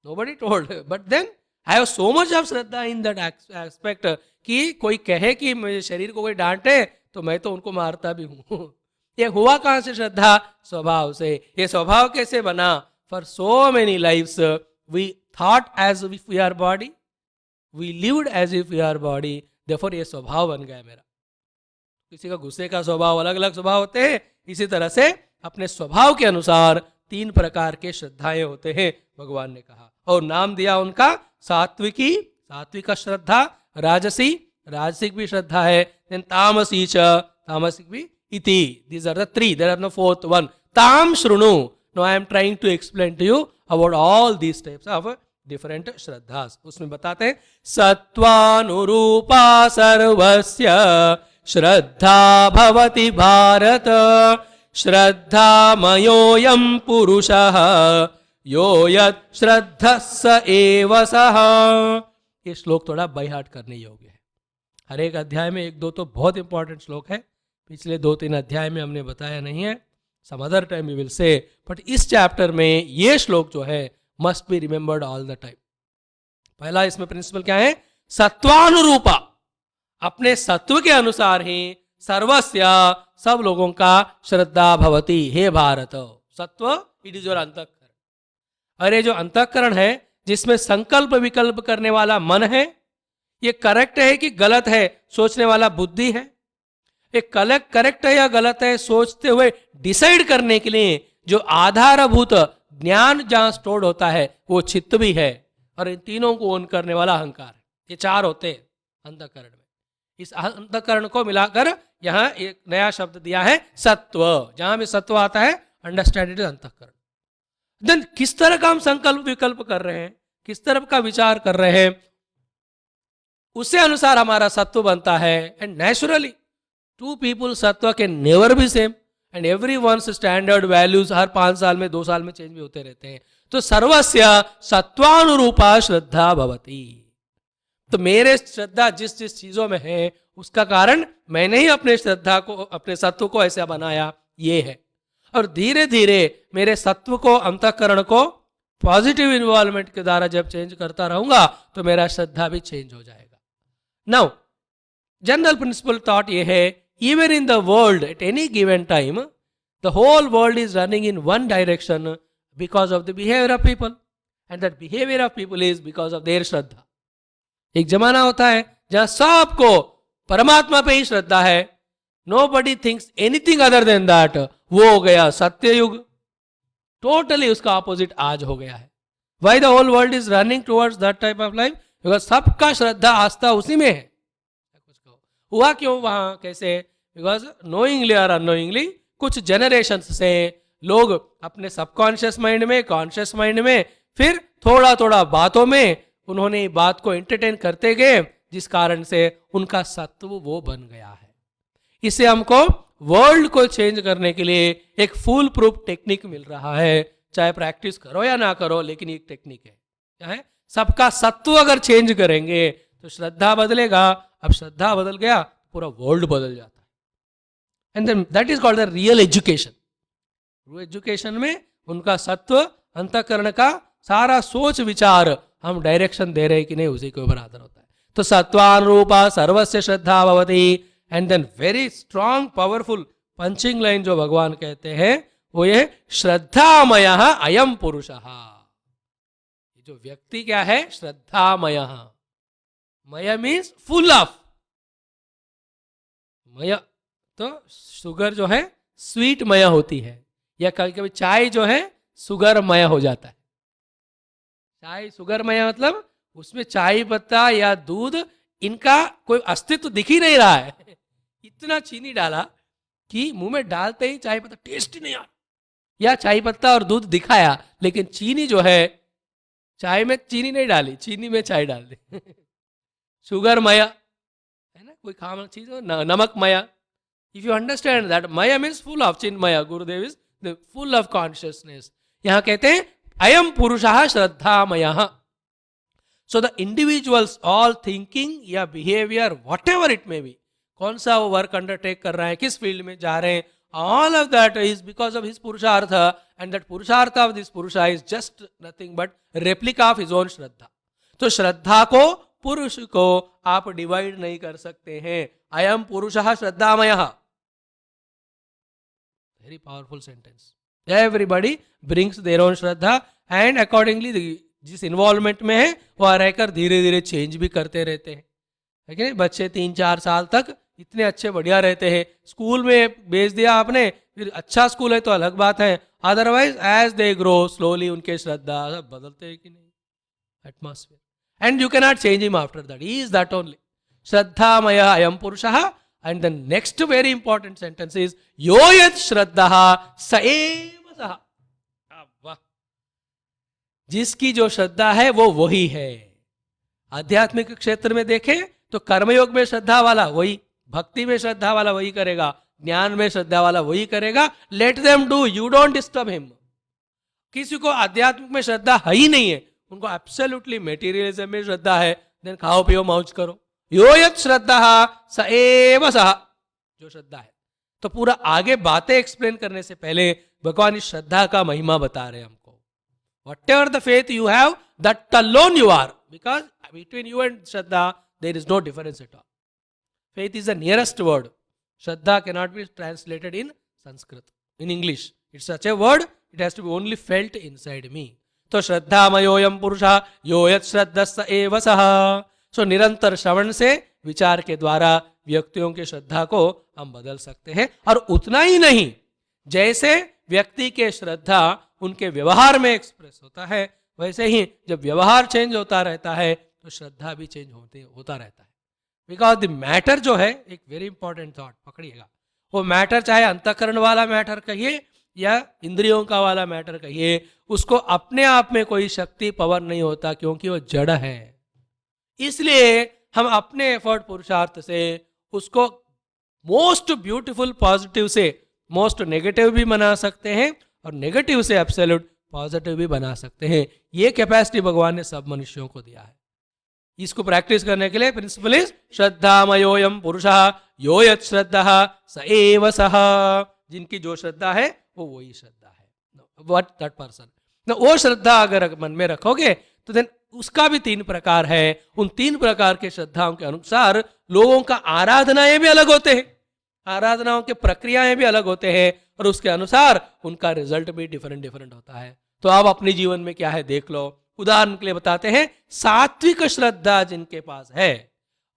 Nobody told, but then I have so much of shraddha in that aspect कि कोई कहे कि मेरे शरीर को कोई डांटे तो मैं तो उनको मारता भी हूं। ये हुआ कहां से? श्रद्धा स्वभाव से। ये स्वभाव कैसे बना? For so many lives, we thought as if we are body, we lived as if we are body. Therefore, ये स्वभाव बन गया मेरा। किसी का गुस्से का स्वभाव, अलग अलग स्वभाव होते हैं। इसी तरह से अपने स्वभाव के अनुसार 3 प्रकार के श्रद्धाएं होते हैं, भगवान ने कहा। और नाम दिया उनका सात्विकी, सात्विक श्रद्धा, राजसी, राजसिक भी श्रद्धा है, देन तामसी च, तामसिक भी, इति। These are the 3. There are no 4th one. ताम शृणु. Now I am trying to explain to you about all these types of different श्रद्धा। उसमें बताते हैं सत्वानुरूपा सर्वस्य श्रद्धा भवति भारत, श्रद्धामयोऽयं पुरुषः यो यत् श्रद्धः स एव सः। ये श्लोक थोड़ा बाय हार्ट करने योग्य है। हर एक अध्याय में एक दो तो बहुत इंपॉर्टेंट श्लोक है, पिछले 2-3 अध्याय में हमने बताया नहीं है, some other time we will say, but इस चैप्टर में ये श्लोक जो है must be remembered all the time. पहला इसमें प्रिंसिपल क्या है? सत्वानुरूपा, अपने सत्व के अनुसार ही सर्वस्य सब लोगों का श्रद्धा भवती, हे भारत। सत्व इट इज योर अंतःकरण। अरे जो अंतःकरण है जिसमें संकल्प विकल्प करने वाला मन है, ये करेक्ट है कि गलत है सोचने वाला बुद्धि है। ये करेक्ट है या गलत है सोचते हुए डिसाइड करने के लिए जो आधारभूत ज्ञान जहां स्टोर्ड होता है वो चित्त भी है, और इन तीनों को ओन करने वाला अहंकार है। ये 4 होते हैं अंतःकरण में। इस अंतःकरण को मिलाकर यहां एक नया शब्द दिया है सत्व। जहां भी सत्व आता है अंडरस्टैंड इट इज अंतःकरण। देन किस तरह का हम संकल्प विकल्प कर रहे हैं, किस तरह का विचार कर रहे हैं, उससे अनुसार हमारा सत्व बनता है। एंड नेचुरली 2 पीपल सत्व can never be same, and everyone's standard values हर 5 साल में 2 साल में चेंज भी होते रहते हैं। तो सर्वस्य सत्वानुरूपा श्रद्धा भवती। तो मेरे श्रद्धा जिस जिस चीजों में है उसका कारण मैंने ही अपने श्रद्धा को, अपने सत्व को ऐसा बनाया, ये है। और धीरे धीरे मेरे सत्व को, अंतःकरण को पॉजिटिव इन्वॉल्वमेंट के द्वारा जब चेंज करता रहूंगा तो मेरा श्रद्धा भी चेंज हो जाएगा। नाउ जनरल प्रिंसिपल थॉट ये है, even in the world at any given time the whole world is running in one direction because of the behavior of people, and that behavior of people is because of their श्रद्धा। एक जमाना होता है जहां सबको परमात्मा पे ही श्रद्धा है, nobody thinks anything other than that, वो हो गया सत्ययुग। टोटली उसका ऑपोजिट आज हो गया है। why the whole world is running towards that type of life? because सबका श्रद्धा आस्था उसी में है। हुआ क्यों वहां, कैसे? बिकॉज नोइंगली और अनोइंगली कुछ जनरेशन से लोग अपने सबकॉन्शियस माइंड में, कॉन्शियस माइंड में, फिर थोड़ा थोड़ा बातों में उन्होंने बात को एंटरटेन करते गए, जिस कारण से उनका सत्व वो बन गया है। इसे हमको वर्ल्ड को चेंज करने के लिए एक फुल प्रूफ टेक्निक मिल रहा है। चाहे प्रैक्टिस करो या ना करो, लेकिन एक टेक्निक है। क्या है? सबका सत्व अगर चेंज करेंगे तो श्रद्धा बदलेगा। अब श्रद्धा बदल गया पूरा वर्ल्ड बदल जाता है। And then that is called the real education. True education में उनका सत्व, अंतःकरण का सारा सोच विचार हम डायरेक्शन दे रहे हैं कि नहीं, उसी के ऊपर आधार होता है। तो सत्वानुरूपा सर्वस्य श्रद्धा भवति। And then very strong powerful punching line जो भगवान कहते हैं वो ये, श्रद्धामयः अयम पुरुषः। जो व्यक्ति क्या है? श्रद्धामयः। मय मीन्स फुल ऑफ। मय तो शुगर जो है स्वीट मय होती है, या कभी कभी चाय जो है शुगर मय हो जाता है। चाय शुगर मय मतलब उसमें चाय पत्ता या दूध, इनका कोई अस्तित्व दिख ही नहीं रहा है। इतना चीनी डाला कि मुंह में डालते ही चाय पत्ता टेस्ट ही नहीं आ, या चाय पत्ता और दूध दिखाया लेकिन चीनी जो है, चाय में चीनी नहीं डाली, चीनी में चाय डाल दी। शुगर मया है ना, कोई खाना चीज हो, नमक मया। इफ यू अंडरस्टैंड दैट मया मीन्स फुल ऑफ चिन्मया, गुरुदेव is the full of consciousness. यहां कहते हैं अयम पुरुषः श्रद्धामयः। So the individuals all thinking या behaviour whatever it may be, कौन सा वो वर्क अंडरटेक कर रहे हैं, किस फील्ड में जा रहे हैं, all of that is because of his पुरुषार्थ, एंड दैट पुरुषार्थ ऑफ दिस पुरुषा is just nothing but replica of his own श्रद्धा। तो श्रद्धा को, पुरुष को आप डिवाइड नहीं कर सकते हैं। अयम पुरुषः श्रद्धामयः, very powerful sentence. Everybody brings their own श्रद्धा, एंड अकॉर्डिंगली जिस इन्वॉल्वमेंट में है वह रहकर धीरे धीरे चेंज भी करते रहते हैं। है कि नहीं? बच्चे 3-4 साल तक इतने अच्छे बढ़िया रहते हैं, स्कूल में भेज दिया आपने, फिर अच्छा स्कूल है तो अलग बात है, otherwise as they grow slowly उनके श्रद्धा बदलते हैं कि नहीं, atmosphere, and you cannot change him after that. He is that only. Shraddhamaya ayam purushah. And the next very important sentence is yo yat shraddhaha sa eva saha. जिसकी जो श्रद्धा है वो वही है। आध्यात्मिक क्षेत्र में देखें तो कर्मयोग में श्रद्धा वाला वही, भक्ति में श्रद्धा वाला वही करेगा, ज्ञान में श्रद्धा वाला वही करेगा। Let them do, you don't disturb him. किसी को आध्यात्मिक में श्रद्धा है ही नहीं है, उनको एब्सोल्युटली मटेरियलिज्म में श्रद्धा है, देन खाओ पियो मौज करो। यो यत् श्रद्धा स एव सः, जो श्रद्धा है। तो पूरा आगे बातें एक्सप्लेन करने से पहले भगवान इस श्रद्धा का महिमा बता रहे हैं हमको। Whatever the faith you have, that alone you are, because between you and Shraddha there is no difference at all. Faith is the nearest word. Shraddha cannot be translated in Sanskrit, in English. It's such a word, it has to be only felt inside me. तो श्रद्धा मयोयम पुरुषा यो यत् श्रद्धस्स एव सः। सो निरंतर श्रवण से, विचार के द्वारा व्यक्तियों की श्रद्धा को हम बदल सकते हैं। और उतना ही नहीं, जैसे व्यक्ति के श्रद्धा उनके व्यवहार में एक्सप्रेस होता है, वैसे ही जब व्यवहार चेंज होता रहता है तो श्रद्धा भी चेंज होता रहता है। बिकॉज द मैटर जो है, एक वेरी इंपॉर्टेंट थॉट पकड़िएगा, वो मैटर चाहे अंतःकरण वाला मैटर कहिए या इंद्रियों का वाला मैटर कहिए, उसको अपने आप में कोई शक्ति पावर नहीं होता, क्योंकि वो जड़ है। इसलिए हम अपने एफर्ट पुरुषार्थ से उसको मोस्ट ब्यूटीफुल पॉजिटिव से मोस्ट नेगेटिव भी बना सकते हैं, और नेगेटिव से एब्सोल्यूट पॉजिटिव भी बना सकते हैं। ये कैपेसिटी भगवान ने सब मनुष्यों को दिया है। इसको प्रैक्टिस करने के लिए प्रिंसिपल इज श्रद्धामयोयम पुरुषः यो यत् श्रद्धः स एव सः। जिनकी जो श्रद्धा है वो वही श्रद्धा है, व्हाट दैट पर्सन। वो श्रद्धा अगर मन में रखोगे तो देन उसका भी 3 प्रकार है। उन 3 प्रकार के श्रद्धाओं के अनुसार लोगों का आराधनाएं भी अलग होते हैं, आराधनाओं के प्रक्रियाएं भी अलग होते हैं, और उसके अनुसार उनका रिजल्ट भी डिफरेंट होता है। तो आप अपने जीवन में क्या है देख लो। उदाहरण के लिए बताते हैं, सात्विक श्रद्धा जिनके पास है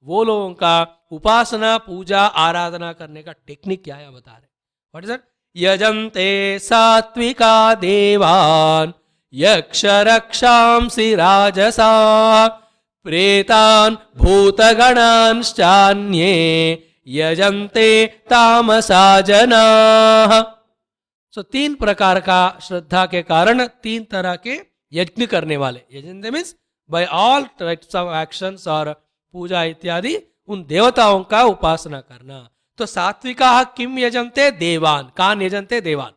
वो लोगों का उपासना, पूजा, आराधना करने का टेक्निक क्या है बता रहे। What is that? यजन्ते सात्विका देवान् यक्ष रक्षांसि राजसा प्रेतान् भूतगणांश्चान्ये यजन्ते तामसा जनाः। सो 3 प्रकार का श्रद्धा के कारण 3 तरह के यज्ञ करने वाले, यजन्ते means by all types of actions और पूजा इत्यादि, उन देवताओं का उपासना करना। तो सात्विका किम यजन्ते देवान, कान यजन्ते देवान।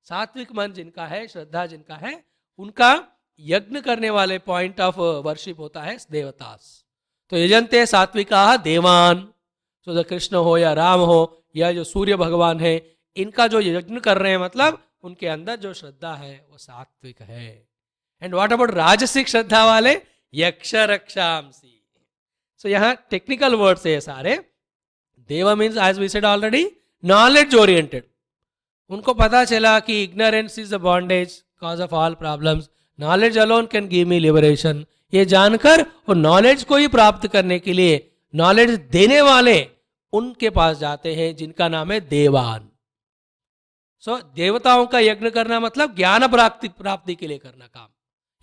सात्विक मन जिनका है, श्रद्धा जिनका है, उनका यज्ञ करने वाले पॉइंट ऑफ वर्शिप होता है देवतास। तो यजन्ते सात्विका देवान, तो कृष्ण हो या राम हो या जो सूर्य भगवान है, इनका जो यज्ञ कर रहे हैं मतलब उनके अंदर जो श्रद्धा है वो सात्विक है। एंड व्हाट अबाउट राजसिक श्रद्धा वाले? यक्ष रक्षांसि। सो यहाँ टेक्निकल वर्ड्स है सारे। देव means as we said already knowledge oriented. उनको पता चला कि ignorance is the bondage, cause of all problems, knowledge alone can give me liberation. ये जानकर और नॉलेज को ही प्राप्त करने के लिए नॉलेज देने वाले उनके पास जाते हैं जिनका नाम है देवान। सो देवताओं का यज्ञ करना मतलब ज्ञान प्राप्ति के लिए करना काम।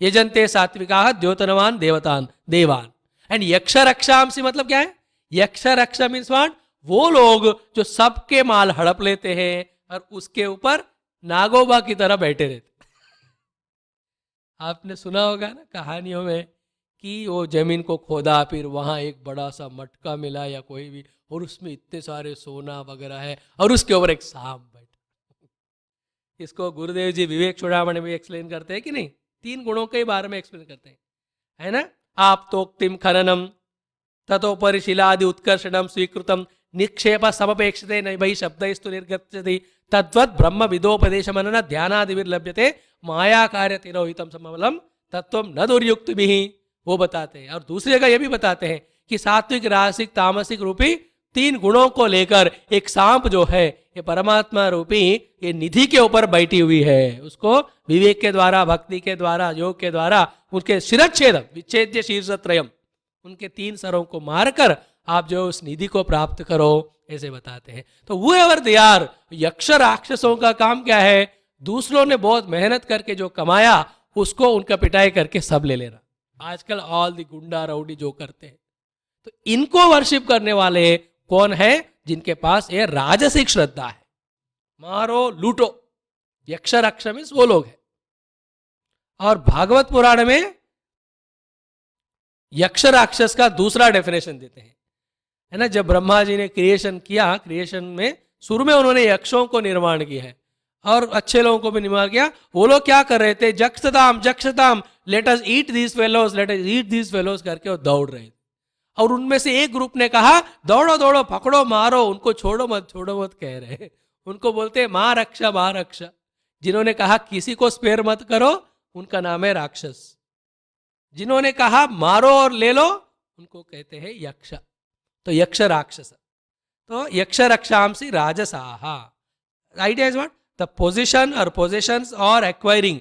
यजन्ते सात्विका द्योतनवान देवतान देवान। एंड यक्ष रक्षांसि मतलब क्या है? यक्ष रक्षा मीन्स व्हाट? वो लोग जो सबके माल हड़प लेते हैं और उसके ऊपर नागोबा की तरह बैठे रहते। आपने सुना होगा ना कहानियों में कि वो जमीन को खोदा, फिर वहां एक बड़ा सा मटका मिला या कोई भी, और उसमें इतने सारे सोना वगैरह है और उसके ऊपर एक सांप बैठा। इसको गुरुदेव जी विवेक चूड़ामणि में एक्सप्लेन करते हैं कि नहीं? 3 गुणों के बारे में एक्सप्लेन करते हैं, है ना? आप तोक्तिम खननम ततोपरि शिलादि उत्कर्षणम स्वीकृतम निक्षेप समपेक्षते नैवै शब्दैस्तु निर्गच्छति तद्वत् ब्रह्म विदोपदेश मनन ध्यानादिर्लभ्यते माया कार्य तिरोहितम समबलम तत्वम न दुर्युक्तिभिः। वो बताते हैं। और दूसरे का ये भी बताते हैं कि सात्विक, राजसिक, तामसिक रूपी 3 गुणों को लेकर एक सांप जो है ये परमात्मा रूपी ये निधि के ऊपर बैठी हुई है। उसको विवेक के द्वारा, भक्ति के द्वारा, योग के द्वारा उनके शिरच्छेद विच्छेद्य शीर्षत्रयम, उनके 3 सरों को मारकर आप जो उस निधि को प्राप्त करो, ऐसे बताते हैं। तो वो एवर दे आर, यक्ष राक्षसों का काम क्या है? दूसरों ने बहुत मेहनत करके जो कमाया उसको उनका पिटाई करके सब ले लेना। आजकल ऑल दी गुंडा राउडी जो करते हैं, तो इनको वर्शिप करने वाले कौन है? जिनके पास ये राजसिक श्रद्धा है, मारो लूटो। यक्ष रक्ष मीन्स वो लोग हैं। और भागवत पुराण में यक्ष राक्षस का दूसरा डेफिनेशन देते हैं, है ना। जब ब्रह्मा जी ने क्रिएशन किया, क्रिएशन में शुरू में उन्होंने यक्षों को निर्माण किया है और अच्छे लोगों को भी निर्माण किया। वो लोग क्या कर रहे थे, जक्षताम जक्षताम, let us eat these fellows, let us eat these fellows करके वो दौड़ रहे थे। और उनमें से एक ग्रुप ने कहा दौड़ो दौड़ो, पकड़ो मारो, उनको छोड़ो मत कह रहे। उनको बोलते हैं मां रक्षा मां रक्षा। जिन्होंने कहा किसी को स्पेयर मत करो, उनका नाम है राक्षस। जिन्होंने कहा मारो और ले लो, उनको कहते हैं यक्ष। तो यक्ष राक्षस, तो यक्ष रक्षांसी राजसाहा। Idea is what, the position और पोजीशंस और एक्वायरिंग,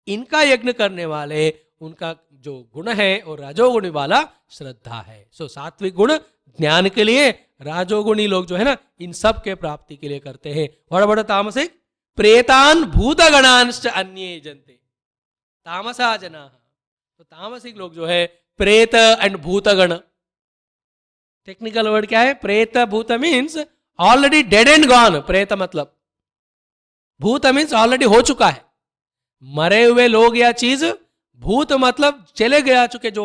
इनका यज्ञ करने वाले, उनका जो गुण है और राजोगुणी वाला श्रद्धा है। सो सात्विक गुण ज्ञान के लिए, राजोगुणी लोग जो है ना इन सब के प्राप्ति के लिए करते हैं। बड़ा तामसिक प्रेतान भूतगणांश्च अन्ये जनते, तामसा जना। तो तामसिक लोग जो है प्रेत एंड भूतगण, टेक्निकल वर्ड क्या है, प्रेत भूत means already dead and gone, प्रेत मतलब, भूत मीन्स ऑलरेडी हो चुका है, मरे हुए लोग या चीज, भूत मतलब चले गया चुके जो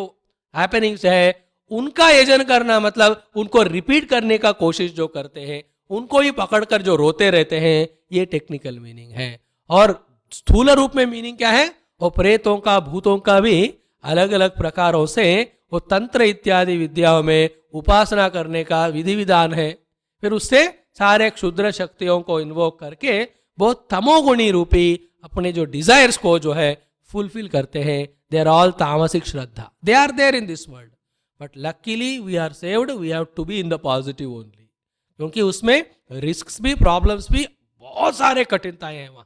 हैपनिंग्स है, उनका यजन करना मतलब उनको रिपीट करने का कोशिश जो करते हैं, उनको ही पकड़कर जो रोते रहते हैं, ये टेक्निकल मीनिंग है। और स्थूल रूप में मीनिंग क्या है, वो प्रेतों का भूतों का भी अलग अलग प्रकारों से वो तंत्र इत्यादि विद्याओं में उपासना करने का विधि विधान है। फिर उससे सारे क्षुद्र शक्तियों को इन्वोक करके बहुत तमोगुणी रूपी अपने जो डिजायर्स को जो है फुलफिल करते हैं। दे are all tamasic shraddha, they are there in this world, but luckily we are saved, we have to be in the positive only, क्योंकि उसमें रिस्क्स भी, प्रॉब्लम्स भी, बहुत सारे कठिनताएं हैं वहां।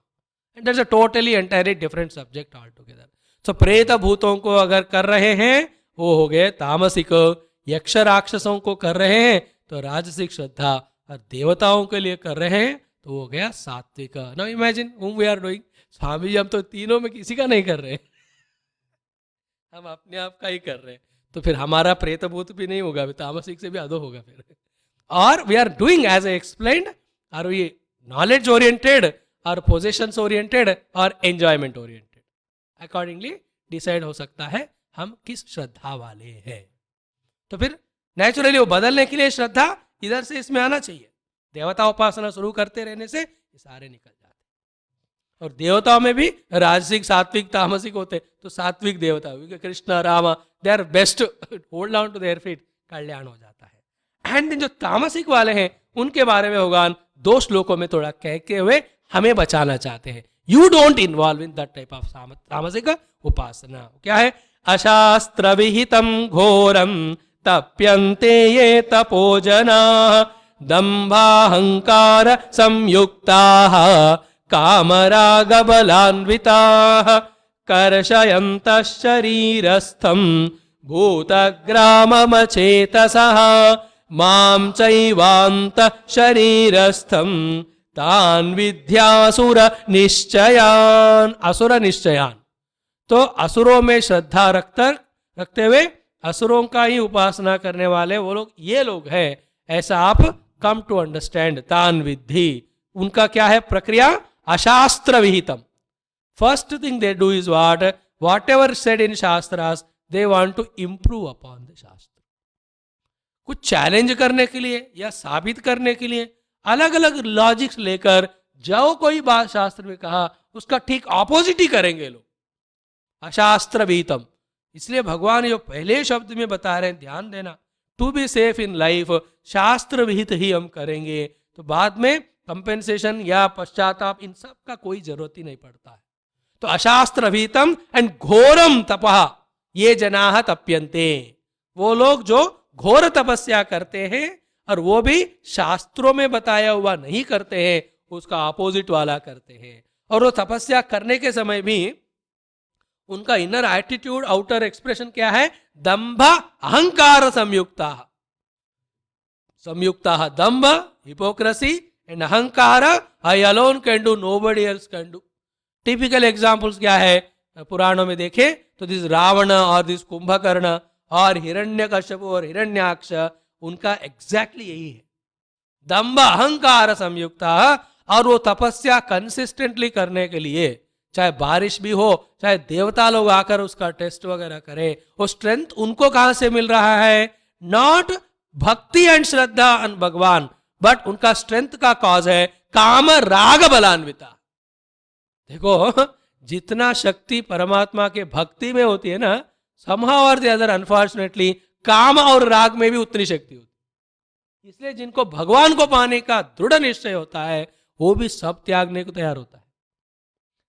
And that's a totally entirely different subject all together. So प्रेत भूतों को अगर कर रहे हैं वो हो गए तामसिक, यक्ष राक्षसों को कर रहे हैं तो राजसिक श्रद्धा, और देवताओं के लिए कर रहे हैं तो वो हो गया सात्विक। Now imagine whom we are doing. Swami ji हम तो तीनों में किसी का नहीं कर रहे, हम अपने आप का ही कर रहे हैं, तो फिर हमारा प्रेत भूत भी नहीं होगा, तामसिक से भी अधो होगा फिर। और we are doing as I explained, are we knowledge oriented और पोजेशंस ओरिएंटेड और एंजॉयमेंट ओरिएंटेड, अकॉर्डिंगली डिसाइड हो सकता है हम किस श्रद्धा वाले हैं। तो फिर नेचुरली वो बदलने के लिए श्रद्धा इधर से इसमें आना चाहिए। देवता उपासना शुरू करते रहने से ये सारे निकल जाते हैं। और देवताओं में भी राजसिक, सात्विक, तामसिक होते, तो सात्विक देवता Krishna Ram, they are best, hold down to their feet, कल्याण हो जाता है। एंड जो तामसिक वाले हैं उनके बारे में भगवान 2 श्लोकों में थोड़ा कहते हुए हमें बचाना चाहते हैं। You don't involve in that type of तामसिक उपासना। क्या है, अशास्त्र विहितम घोरम तप्यन्ते ये तपोजना, दंभाहंकार संयुक्ताः कामरागबलान्विताः, कर्षयन्तः शरीरस्थं भूतग्राममचेतसः, मां चैवान्तः शरीरस्थं तान् विद्यासुर निश्चयान्। असुर निश्चयान, तो असुरों में श्रद्धा रखते हुए असुरों का ही उपासना करने वाले वो लोग, ये लोग हैं, ऐसा आप कम टू अंडरस्टैंड। तान विद्धि, उनका क्या है प्रक्रिया, अशास्त्र विहितम। First thing they do is whatever said in shastras, they want to improve upon the shastra. कुछ चैलेंज करने के लिए या साबित करने के लिए अलग अलग लॉजिक्स लेकर जो कोई बात शास्त्र में कहा उसका ठीक ऑपोजिट ही करेंगे लोग, अशास्त्र विहितम। इसलिए भगवान जो पहले शब्द में बता रहे हैं, ध्यान देना, to be safe in life, शास्त्र विहित ही हम करेंगे, तो बाद में कंपेंसेशन या पश्चाताप इन सब का कोई जरूरत ही नहीं पड़ता है। तो अशास्त्र विहितम एंड घोरम तपः, ये जनाः तप्यन्ते, वो लोग जो घोर तपस्या करते हैं और वो भी शास्त्रों में बताया हुआ नहीं करते हैं, उसका अपोजिट वाला करते हैं। और वो तपस्या करने के समय भी उनका इनर एटीट्यूड, आउटर एक्सप्रेशन क्या है, दंभ अहंकार संयुक्ता। दंभ, हिपोक्रेसी एंड अहंकार, आई alone can do, nobody else can do. Typical examples क्या है पुराणों में देखें तो दिस रावण और दिस कुंभकर्ण और हिरण्यकश्यप और हिरण्याक्ष, उनका एग्जैक्टली यही है, दंभ अहंकार संयुक्ता। और वो तपस्या कंसिस्टेंटली करने के लिए चाहे बारिश भी हो, चाहे देवता लोग आकर उसका टेस्ट वगैरह करें, वो स्ट्रेंथ उनको कहां से मिल रहा है? नॉट भक्ति एंड श्रद्धा एंड भगवान, बट उनका स्ट्रेंथ का कॉज है काम राग बलान्विता। देखो, जितना शक्ति परमात्मा के भक्ति में होती है ना, somehow or the other unfortunately काम और राग में भी उतनी शक्ति होती है। इसलिए जिनको भगवान को पाने का दृढ़ निश्चय होता है, वो भी सब त्यागने को तैयार होता है।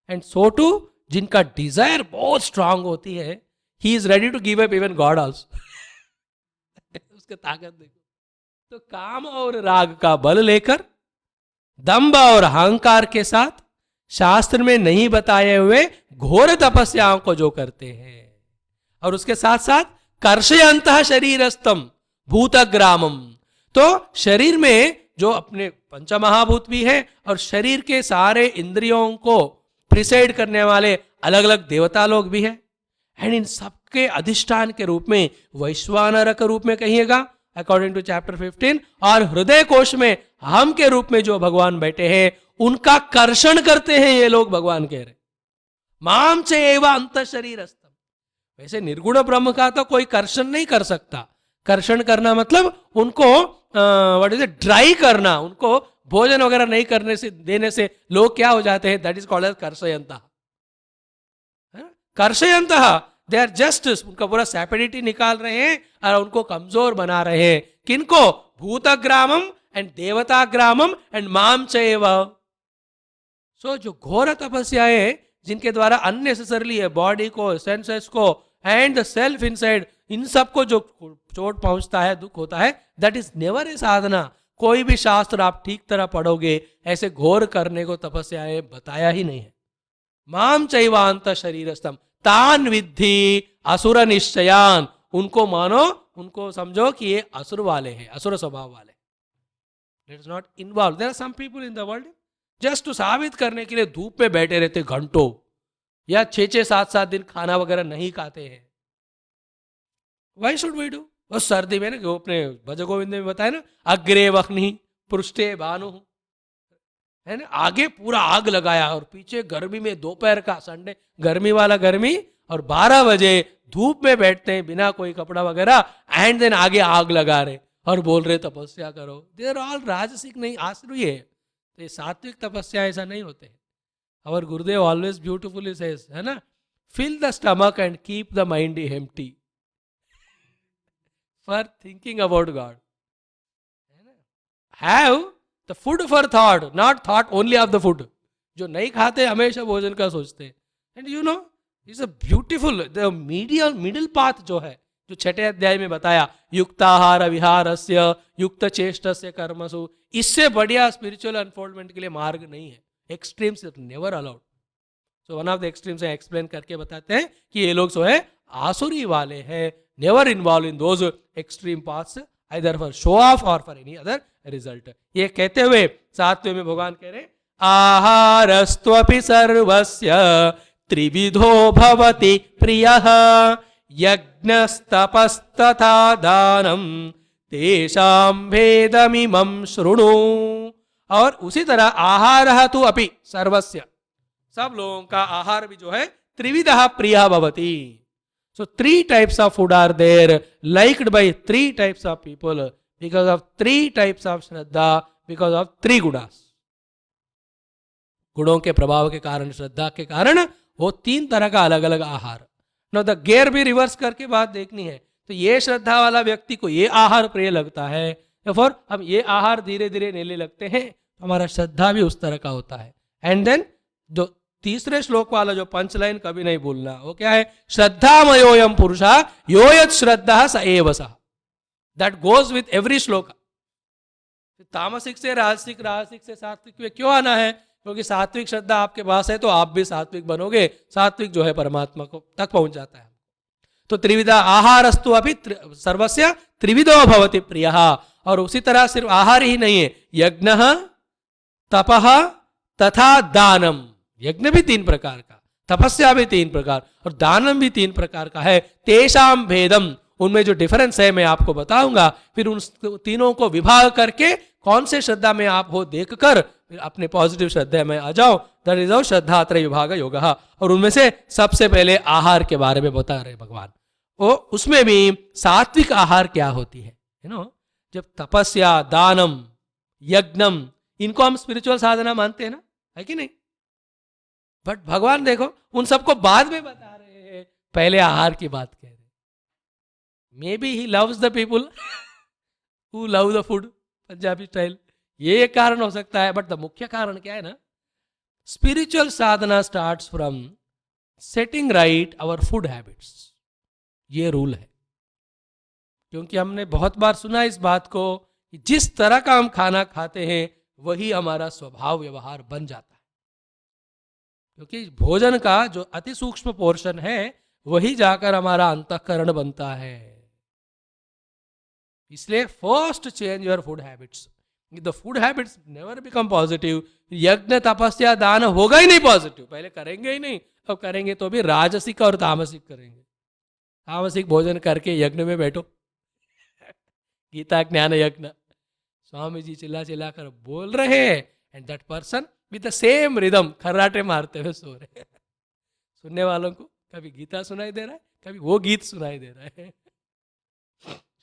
एंड सो टू, जिनका डिजायर बहुत स्ट्रांग होती है, he is ready to give up even God also. उसकी ताकत देखो। तो काम और राग का बल लेकर, दंभ और अहंकार के साथ, शास्त्र में नहीं बताए हुए घोर तपस्याओं को जो करते हैं, और उसके साथ साथ कर्षयन्तः शरीरस्थम भूतग्रामम, तो शरीर में जो अपने पंचमहाभूत भी हैं और शरीर के सारे इंद्रियों को प्रिसाइड करने वाले अलग अलग देवता लोग भी हैं, एंड इन सबके अधिष्ठान के रूप में वैश्वानर के रूप में कहिएगा अकॉर्डिंग टू चैप्टर 15, और हृदय कोश में हम के रूप में जो भगवान बैठे हैं, उनका कर्षण करते हैं ये लोग। भगवान कह रहे माम च एव अंत शरीरस्थम। वैसे निर्गुण ब्रह्म का तो कोई कर्षण नहीं कर सकता। कर्षण करना मतलब उनको व्हाट इज इट, ड्राई करना, उनको भोजन वगैरह नहीं करने से देने से लोग क्या हो जाते हैं, दैट इज कॉल्ड एज कर्षयन्तः। कर्षयन्तः, दे आर जस्ट, उनका पूरा सैपिडिटी निकाल रहे हैं और उनको कमजोर बना रहे हैं। किनको? भूतग्रामम एंड देवताग्रामम एंड माम चैव। सो जो घोर तपस्याएं जिनके द्वारा अननेसेसरली है बॉडी को, सेंसेस को एंड द सेल्फ इनसाइड, इन सबको जो चोट पहुंचता है, दुख होता है, दैट इज नेवर ए साधना। कोई भी शास्त्र आप ठीक तरह पढ़ोगे, ऐसे घोर करने को तपस्याएं बताया ही नहीं है। माम चैवांत शरीरस्थम तान विद्धि असुर निश्चयान, उनको मानो, उनको समझो कि ये असुर वाले हैं, असुर स्वभाव वाले। Let us not involve. There are some people in the world just to साबित करने के लिए धूप में बैठे रहते घंटों, या 6-6, 7-7 दिन खाना वगैरह नहीं खाते हैं। Why should we do? बस सर्दी में ना, जो अपने भज गोविंद में बताया ना, अग्रे वह्नि पृष्ठे भानु, है ना, आगे पूरा आग लगाया और पीछे गर्मी में दोपहर का संडे गर्मी वाला गर्मी, और 12 बजे धूप में बैठते हैं बिना कोई कपड़ा वगैरह, एंड देन आगे आग लगा रहे और बोल रहे तपस्या करो। दे आर ऑल राजसिक, नहीं आश्रय है। तो ये सात्विक तपस्या ऐसा नहीं होते। Our Gurudev always beautifully says, है ना, fill the stomach and keep the mind empty for thinking about God. Have the food for thought, not thought only of the food. जो नहीं खाते हमेशा भोजन का सोचते हैं। And you know, it's a beautiful, the middle path जो है, जो 6ठे अध्याय में बताया, युक्ताहार विहारस्य युक्त चेष्टस्य कर्मसु, इससे बढ़िया स्पिरिचुअल अनफोल्डमेंट के लिए मार्ग नहीं है। Extremes never allowed. So one of the extremes explain करके बताते हैं कि ये लोग जो है आसुरी वाले हैं। Never involve in those extreme paths either for show off और फॉर एनी अदर रिजल्ट। ये कहते हुए 7वें में भगवान कह रहे, आहारस्त्वपि सर्वस्य त्रिविधो भवति प्रियः यज्ञस्तपस्तथा दानं तेषां भेदमिमं शृणु। और उसी तरह आहारः तु अपि सर्वस्य, सब लोगों का आहार भी जो है त्रिविधः प्रियः भवति। सो 3 types of food are there liked by 3 types of people because of 3 types of Shraddha, because of 3 gunas. गुणों के प्रभाव के कारण, श्रद्धा के कारण वो 3 तरह का अलग अलग आहार। नो द गेयर भी रिवर्स करके बात देखनी है, तो ये श्रद्धा वाला व्यक्ति को ये आहार प्रिय लगता है, और हम ये आहार धीरे धीरे लेने लगते हैं, तो हमारा श्रद्धा भी उस तरह का होता है। एंड देन जो तीसरे श्लोक वाला जो 5 लाइन कभी नहीं भूलना, वो क्या है, श्रद्धामयोयम पुरुषा योयत श्रद्धा स एव सः। दैट गोज विथ एवरी श्लोक। तामसिक से राजसिक, राजसिक से सात्विक में क्यों आना है? क्योंकि सात्विक श्रद्धा आपके पास है तो आप भी सात्विक बनोगे। सात्विक जो है परमात्मा को तक पहुंच जाता है। तो त्रिविधा आहारस्तु अभी सर्वस्य त्रिविधो भवति प्रियः। और उसी तरह सिर्फ आहार ही नहीं है, यज्ञ तपः तथा दानम। यज्ञ भी 3 प्रकार का, तपस्या भी 3 प्रकार, और दानम भी 3 प्रकार का है। तेषाम भेदम, उनमें जो डिफरेंस है मैं आपको बताऊंगा। फिर उन तीनों को विभाग करके कौन से श्रद्धा में आप हो देखकर फिर अपने पॉजिटिव श्रद्धा में आ जाओ। दैट इज श्रद्धा त्रय विभाग योग। और उनमें से सबसे पहले आहार के बारे में बता रहे भगवान। वो उसमें भी सात्विक आहार क्या होती है, जब तपस्या, दानम, यज्ञम, इनको हम स्पिरिचुअल साधना मानते हैं ना, है कि नहीं? बट भगवान देखो उन सबको बाद में बता रहे हैं, पहले आहार की बात कह रहे हैं। May be he loves the people who love the food, Punjabi style, ये एक कारण हो सकता है। बट द मुख्य कारण क्या है ना, spiritual sadhana starts from setting right our food habits. ये रूल है, क्योंकि हमने बहुत बार सुना इस बात को कि जिस तरह का हम खाना खाते हैं वही हमारा स्वभाव व्यवहार बन जाता है। क्योंकि भोजन का जो अति सूक्ष्म पोर्शन है वही जाकर हमारा अंतःकरण बनता है। इसलिए first change your food habits. The food habits never become positive. यज्ञ तपस्या दान होगा ही नहीं पॉजिटिव, पहले करेंगे ही नहीं। अब करेंगे तो भी राजसिक और तामसिक करेंगे। तामसिक भोजन करके यज्ञ में बैठो, गीता ज्ञान यज्ञ, स्वामी जी चिल्ला चिल्ला कर बोल रहे हैं, and that person with the same rhythm खर्राटे मारते हुए सो रहे हैं। सुनने वालों को कभी गीता सुनाई दे रहा है, कभी वो गीत सुनाई दे रहा है।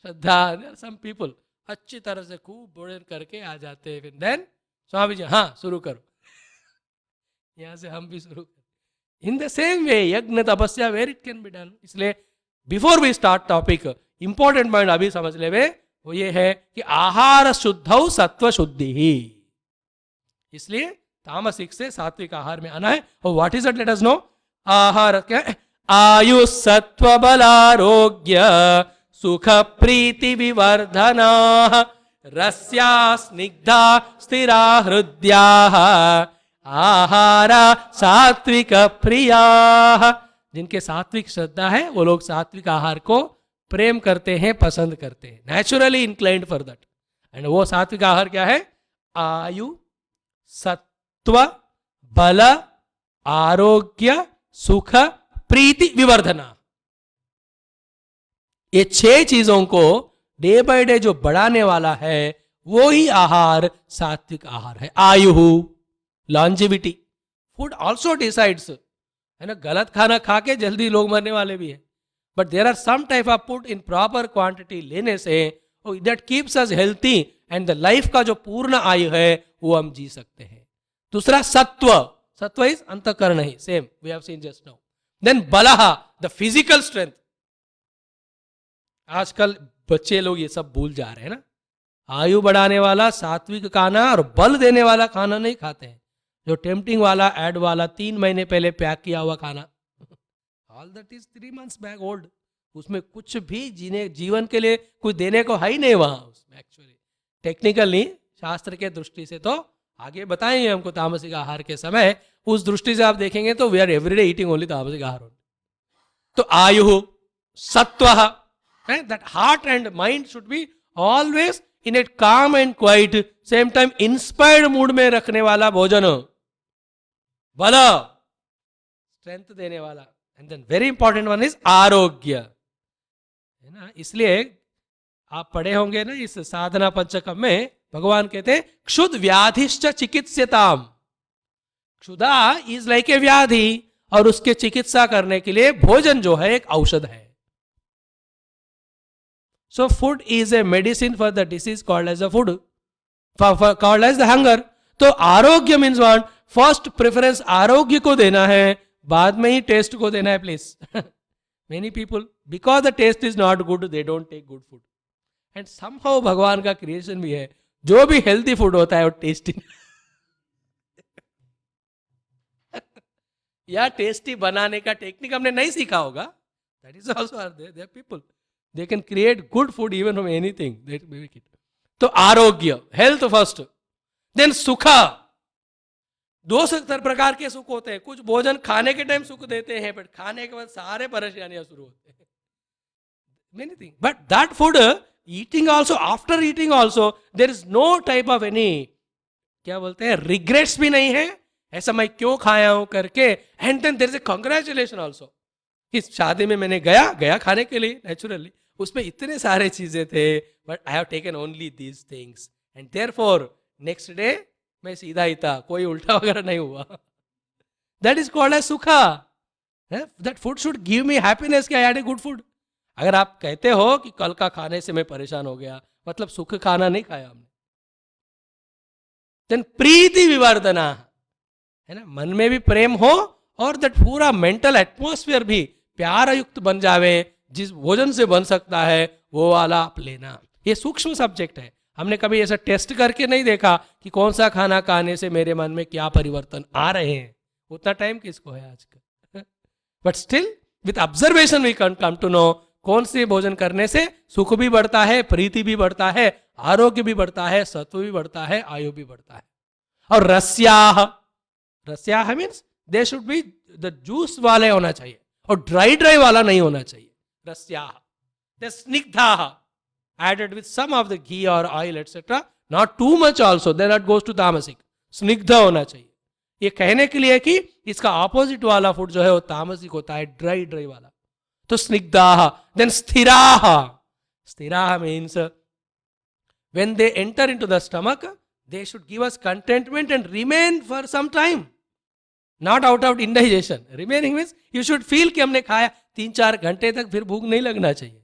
श्रद्धा, सम पीपल अच्छी तरह से खूब भोजन करके आ जाते हैं, फिर देन स्वामी जी हाँ शुरू करो, यहां से हम भी शुरू करें। इन द सेम वे यज्ञ तपस्या where it can be done. इसलिए before we start topic, important point अभी समझ ले वे, वो ये है कि आहार शुद्धौ सत्व शुद्धि ही। इसलिए तामसिक से सात्विक आहार में आना है। और what is it, let us know. आहार क्या है? आयु सत्व बलारोग्य सुख प्रीति विवर्धना रस्या स्निग्धा स्थिरा हृदया आहारा सात्विक प्रिया। जिनके सात्विक श्रद्धा है वो लोग सात्विक आहार को प्रेम करते हैं, पसंद करते हैं, naturally inclined for that. And वो सात्विक आहार क्या है? आयु सत्व बल आरोग्य सुख प्रीति विवर्धना। ये 6 चीजों को डे बाय डे जो बढ़ाने वाला है वो ही आहार सात्विक आहार है। आयु, लॉन्जिविटी, फूड ऑल्सो डिसाइड्स, है ना। गलत खाना खा के जल्दी लोग मरने वाले भी है, but there are some type of food in proper quantity लेने से that keeps us healthy, and the life का जो पूर्ण आयु है वो हम जी सकते हैं। दूसरा सत्व, सत्व इज अंतःकरण ही, same we have seen just now. Then बलह, द फिजिकल स्ट्रेंथ। आजकल बच्चे लोग ये सब भूल जा रहे हैं ना। आयु बढ़ाने वाला सात्विक खाना और बल देने वाला खाना नहीं खाते हैं, जो टेम्पटिंग वाला एड वाला 3 महीने पहले पैक किया हुआ खाना, all that is 3 months back old. उसमें कुछ भी जीवन के लिए कुछ देने को है ही नहीं वहां उसमें। एक्चुअली टेक्निकल नहीं, शास्त्र के दृष्टि से तो आगे बताएंगे हमको तामसिक आहार के समय, उस दृष्टि से आप देखेंगे तो we are everyday eating only tamasic ahar. तो आयु सत्व, that heart and mind should be always in a calm and quiet, same time inspired mood में रखने वाला भोजन। बल, स्ट्रेंथ देने वाला। And then very important one is आरोग्य, है ना। इसलिए आप पढ़े होंगे ना इस साधना पंचकम में, भगवान कहते हैं क्षुद व्याधिश्च चिकित्स्यताम। क्षुधा इज लाइक ए व्याधि, और उसके चिकित्सा करने के लिए भोजन जो है एक औषध है। So food is a medicine for the disease called as a food, called as the hunger. तो आरोग्य means what? First preference आरोग्य को देना है, बाद में ही टेस्ट को देना है please. Many people, because the taste is not good, they don't take good food. And somehow भगवान का क्रिएशन भी है, जो भी हेल्थी फूड होता है वो टेस्टी या टेस्टी बनाने का टेक्निक हमने नहीं सीखा होगा। That is also are there. There are people. They can create good food even from anything. They make it. तो आरोग्य, हेल्थ फर्स्ट। देन सुखा, 2 प्रकार के सुख होते हैं। कुछ भोजन खाने के टाइम सुख देते हैं, बट खाने के बाद सारे परेशानियां शुरू होते हैं। Many things. But that food, eating also, after eating also, there is no type of any, क्या बोलते हैं, regrets भी नहीं है, ऐसा मैं क्यों खाया हूं करके। And then there is a congratulation also. इस शादी में मैंने गया खाने के लिए, नेचुरली उसमें इतने सारे चीजें थे, but I have taken only these things, and therefore next day मैं सीधा ही था, कोई उल्टा वगैरह नहीं हुआ। दैट इज कॉल्ड एज सुखा. That food should give me happiness कि I had a good food. अगर आप कहते हो कि कल का खाने से मैं परेशान हो गया, मतलब सुख खाना नहीं खाया हमने. देन प्रीति विवर्धना, है ना, मन में भी प्रेम हो और दैट पूरा मेंटल एटमॉस्फेयर भी प्यार युक्त बन जावे. जिस भोजन से बन सकता है वो वाला आप लेना. ये सूक्ष्म सब्जेक्ट है. हमने कभी ऐसा टेस्ट करके नहीं देखा कि कौन सा खाना खाने से मेरे मन में क्या परिवर्तन आ रहे हैं. उतना टाइम किसको है आजकल. But still with observation we can come to know कौन से भोजन करने से सुख भी बढ़ता है, प्रीति भी बढ़ता है, आरोग्य भी बढ़ता है, सत्व भी बढ़ता है, आयु भी बढ़ता है. और रस्याह, रस्याह means they should be the juice वाले होना चाहिए और ड्राई ड्राई वाला नहीं होना चाहिए. रस्याह. द स्निग्धाह, added with some of the ghee or oil etc, not too much also, then that goes to तामसिक. स्निग्ध होना चाहिए. ये कहने के लिए कि इसका ऑपोजिट वाला फूड जो है वो तामसिक होता है, ड्राई ड्राई वाला. तो स्निग्धाह. देन स्थिराह. स्थिराह means when they enter into the stomach they should give us contentment and remain for some time, not out of indigestion. Remaining means you should feel कि हमने खाया 3-4 घंटे तक, फिर भूख नहीं लगना चाहिए.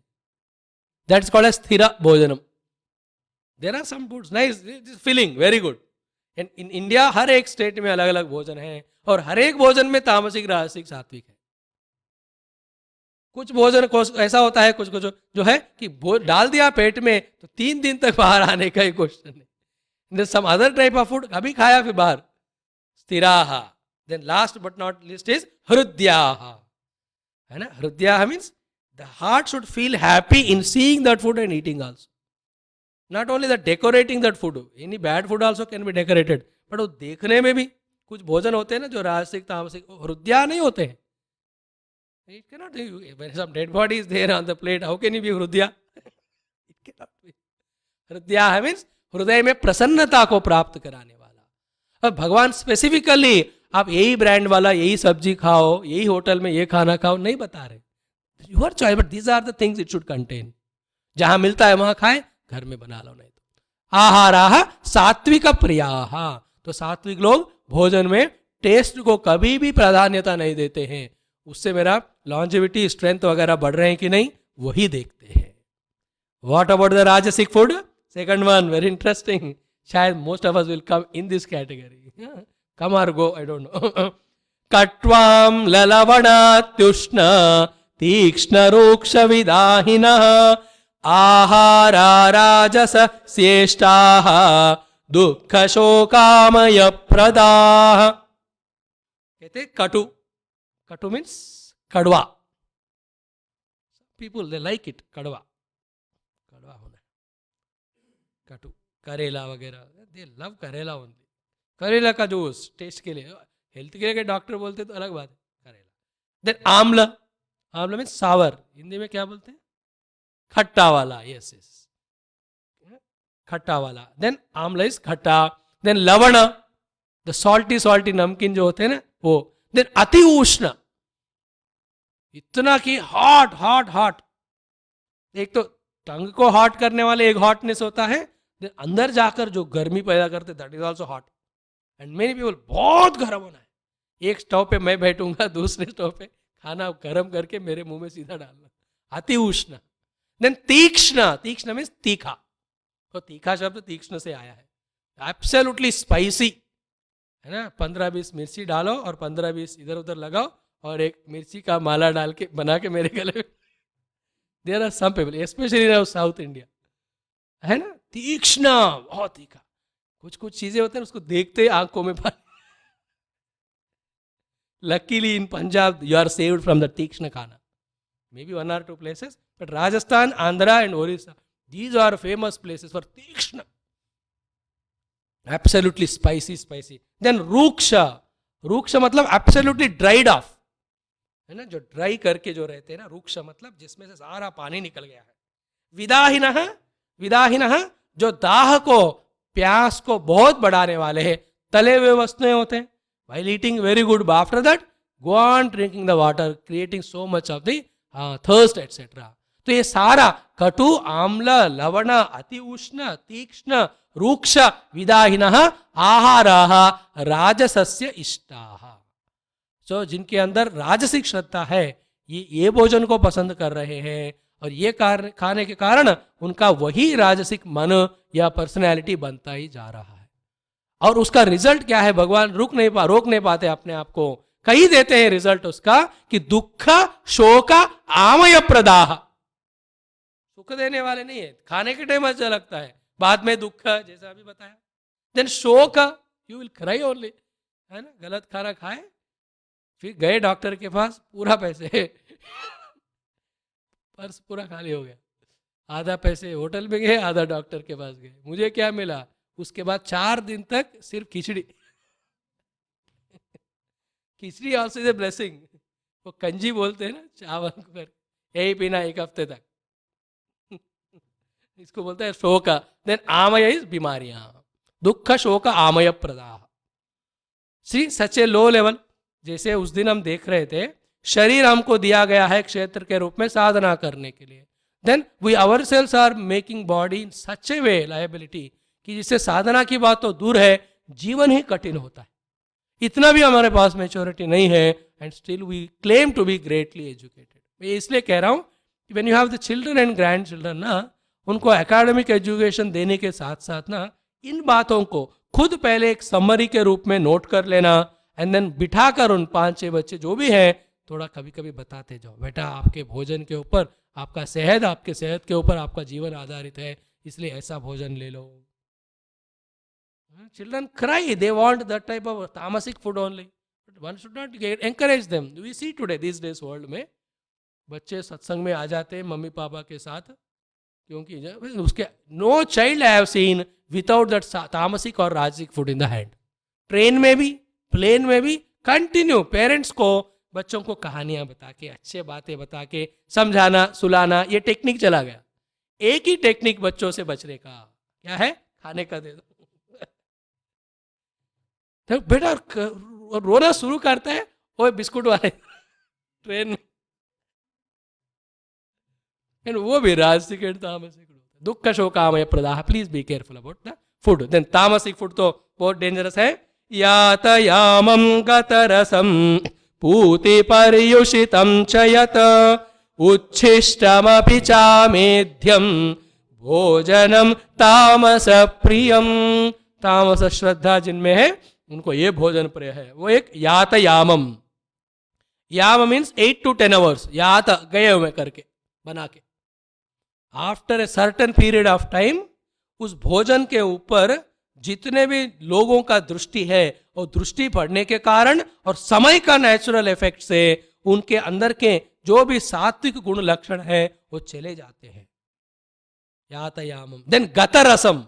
That's called as sthira bhojanam. There are some foods nice, feeling very good. And in India हर एक स्टेट में अलग अलग भोजन है और हर एक भोजन में तामसिक, राजसिक, सात्विक है. कुछ भोजन ऐसा होता है, कुछ कुछ जो है कि डाल दिया पेट में तो 3 दिन तक बाहर आने का ही क्वेश्चन है. Some other type of food अभी खाया फिर बाहर. स्थिराह. Then last but not least is हृदयाह, है ना. हृदयाह means the heart should feel happy in seeing that food and eating also. Not only that decorating that food, any bad food also can be decorated, but वो देखने में भी कुछ भोजन होते हैं ना जो राजसिक, तामसिक, हृदया नहीं होते हैं. It cannot be. When some dead body is there on the plate, how can you be हृदया? It cannot be. हृदया means हृदय में प्रसन्नता को प्राप्त कराने वाला. अब भगवान स्पेसिफिकली आप यही ब्रांड वाला, यही सब्जी खाओ, यही होटल में ये खाना खाओ नहीं बता रहे. Your choice, but these are the things it should contain. जहां मिलता है वहां खाए, घर में बना लो. नहीं तो आहाराह सात्विक प्रियाः. तो सात्विक लोग भोजन में टेस्ट को कभी भी प्राधान्यता नहीं देते हैं. उससे मेरा लॉन्जेविटी, स्ट्रेंथ वगैरह बढ़ रहे हैं कि नहीं वही देखते हैं. What about the rajasic food? Second one, very interesting. शायद most of us will come in this category. Come और गो, आई डोंट नो. कट्वाम ललवणात्युष्ण तीक्ष्ण रूक्ष विदाहिनः आहारा राजस श्रेष्ठाः दुःख शोकामय प्रदाः. कहते कटु. कटु मीन्स कड़वा. People they like it. कड़वा, कड़वा होना. कटु, करेला वगैरह, दे लव करेला ओनली. करेला का जूस टेस्ट के लिए, हेल्थ के लिए डॉक्टर बोलते तो अलग बात है. करेला. देन आम्ल. आम्ल मीन्स सावर. हिंदी में क्या बोलते हैं? खट्टा वाला. यस यस, खट्टा वाला. देन आम्ल इज खट्टा. देन लवण, द सॉल्टी नमकीन जो होते हैं ना वो. देन अति उष्ण, इतना कि हॉट हॉट हॉट. एक तो टंग को हॉट करने वाले एक हॉटनेस होता है, देन अंदर जाकर जो गर्मी पैदा करते that is also hot. And many people बहुत गर्म होना है. एक स्टोव पे मैं बैठूंगा, दूसरे स्टोव पे खाना गर्म करके मेरे मुंह में सीधा डालना. अति उष्ण. देन तीक्ष्ण. तीक्ष्ण मीन्स तीखा. तो तीखा शब्द तीक्ष्ण से आया है. एब्सोल्युटली स्पाइसी, है ना. 15-20 मिर्ची डालो और 15-20 इधर उधर लगाओ और एक मिर्ची का माला डाल के बना के मेरे गले में. There are some people specially in South India, है ना, तीक्ष्ण, बहुत तीखा. कुछ कुछ चीजें होते हैं उसको देखते आंखों में पानी. Luckily in Punjab you are saved from the Tikshna Khana. Maybe 1 or 2 places, but Rajasthan, Andhra and Orissa, these are famous places for Tikshna. Absolutely spicy. Then Ruksha. Ruksha मतलब absolutely dried off, है ना, जो dry करके जो रहते हैं ना. रुक्ष मतलब जिसमें से सारा पानी निकल गया है. विदाहिनः. विदाहिनः जो दाह को, प्यास को बहुत बढ़ाने वाले हैं. तले हुए वस्तुएं होते हैं. While eating very good, but after that go on drinking the water, creating so much of the thirst etc. तो ये सारा कटु, आम्ल, लवण, अति उष्ण, तीक्ष्ण, रूक्ष, विदाहिनः आहाराः राजसस्य इष्टाः. सो जिनके अंदर राजसिक श्रद्धा है ये भोजन को पसंद कर रहे हैं, और ये खाने के कारण उनका वही राजसिक मन या पर्सनैलिटी बनता ही जा रहा है। और उसका रिजल्ट क्या है, भगवान रोक नहीं पाते अपने आप को, कही देते हैं रिजल्ट उसका कि दुख शोक आमय प्रदाह। सुख देने वाले नहीं है, खाने के टाइम अच्छा लगता है, बाद में दुख, जैसा अभी बताया। देन शोक, यू विल क्राई ओनली, है ना, गलत खाना खाए, फिर गए डॉक्टर के पास, पूरा पैसे पर्स पूरा खाली हो गया, आधा पैसे होटल में गए, आधा डॉक्टर के पास गए, मुझे क्या मिला, उसके बाद 4 दिन तक सिर्फ खिचड़ी खिचड़ी ऑल्सो इज ए ब्लेसिंग, वो कंजी बोलते हैं ना चावल को, यही पीना 1 हफ्ते तक इसको बोलते हैं शोक। देन आमय इज बीमारियां, दुख शोक आमय प्रदाह। सी सच ए लो लेवल, जैसे उस दिन हम देख रहे थे, शरीर हमको दिया गया है क्षेत्र के रूप में साधना करने के लिए, then we ourselves are making body in such a way liability कि जिससे साधना की बात तो दूर है, जीवन ही कठिन होता है। इतना भी हमारे पास मैच्योरिटी नहीं है, and still we claim to be greatly educated. मैं इसलिए कह रहा हूं कि when you have the children and grand children ना, उनको एकेडमिक एजुकेशन देने के साथ साथ ना, इन बातों को खुद पहले एक समरी के रूप में नोट कर लेना, एंड देन बिठाकर उन 5-6 बच्चे जो भी हैं, थोड़ा कभी कभी बताते जाओ, बेटा आपके भोजन के ऊपर, आपके सेहत के ऊपर आपका जीवन आधारित है, इसलिए ऐसा भोजन ले लो। Children cry, they want that type of tamasic food only. But one should not encourage them. We see today, these days world में, बच्चे सत्संग में आ जाते हैं मम्मी पापा के साथ, क्योंकि उसके no child I have seen without that tamasic और rajasic food in the hand. Train में भी, प्लेन में भी कंटिन्यू पेरेंट्स को बच्चों को कहानियां बता के, अच्छे बातें बता के समझाना, सुलाना, ये टेक्निक चला गया। एक ही टेक्निक बच्चों से बचने का क्या है, खाने का दे दो। तो बेटा रोना शुरू करता है, वो बिस्कुट वाले ट्रेन में, वो भी राजसिक एंड तामसिक, दुख शोक आमय प्रदाह। Please be careful about the food. Then tamasic food तो बहुत डेंजरस है। यातयामं गतरसं पूति पर्युषितं च यत उच्छिष्टमपि चामेध्यं भोजनम तामस प्रियम। तामस श्रद्धा जिनमें है उनको ये भोजन प्रिय है। वो एक यातयामम, याम मीन्स 8 to 10 hours, यात गए हुए करके बना के, after a certain period of time उस भोजन के ऊपर जितने भी लोगों का दृष्टि है, और दृष्टि पड़ने के कारण और समय का नेचुरल इफेक्ट से उनके अंदर के जो भी सात्विक गुण लक्षण है वो चले जाते हैं। यातयामम। देन गतरसम,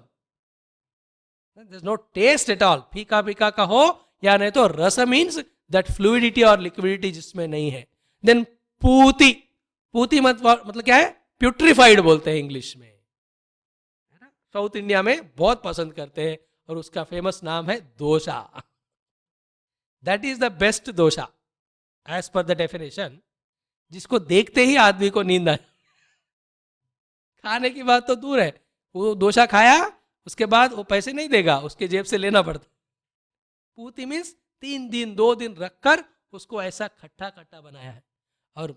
there is no taste at all, फीका फीका का हो या नहीं तो रस मीन्स दैट फ्लूइडिटी और लिक्विडिटी जिसमें नहीं है। देन पूति, पूति मतलब क्या है, प्यूट्रीफाइड बोलते हैं इंग्लिश में, साउथ इंडिया में बहुत पसंद करते हैं, और उसका फेमस नाम है dosa. That is the best dosa as per the definition, जिसको देखते ही आदमी को नींद आए। खाने की बात तो दूर है, वो डोसा खाया उसके बाद वो पैसे नहीं देगा, उसके जेब से लेना पड़ता। पूती मीन्स 3 दिन 2 दिन रखकर उसको ऐसा खट्टा खट्टा बनाया है, और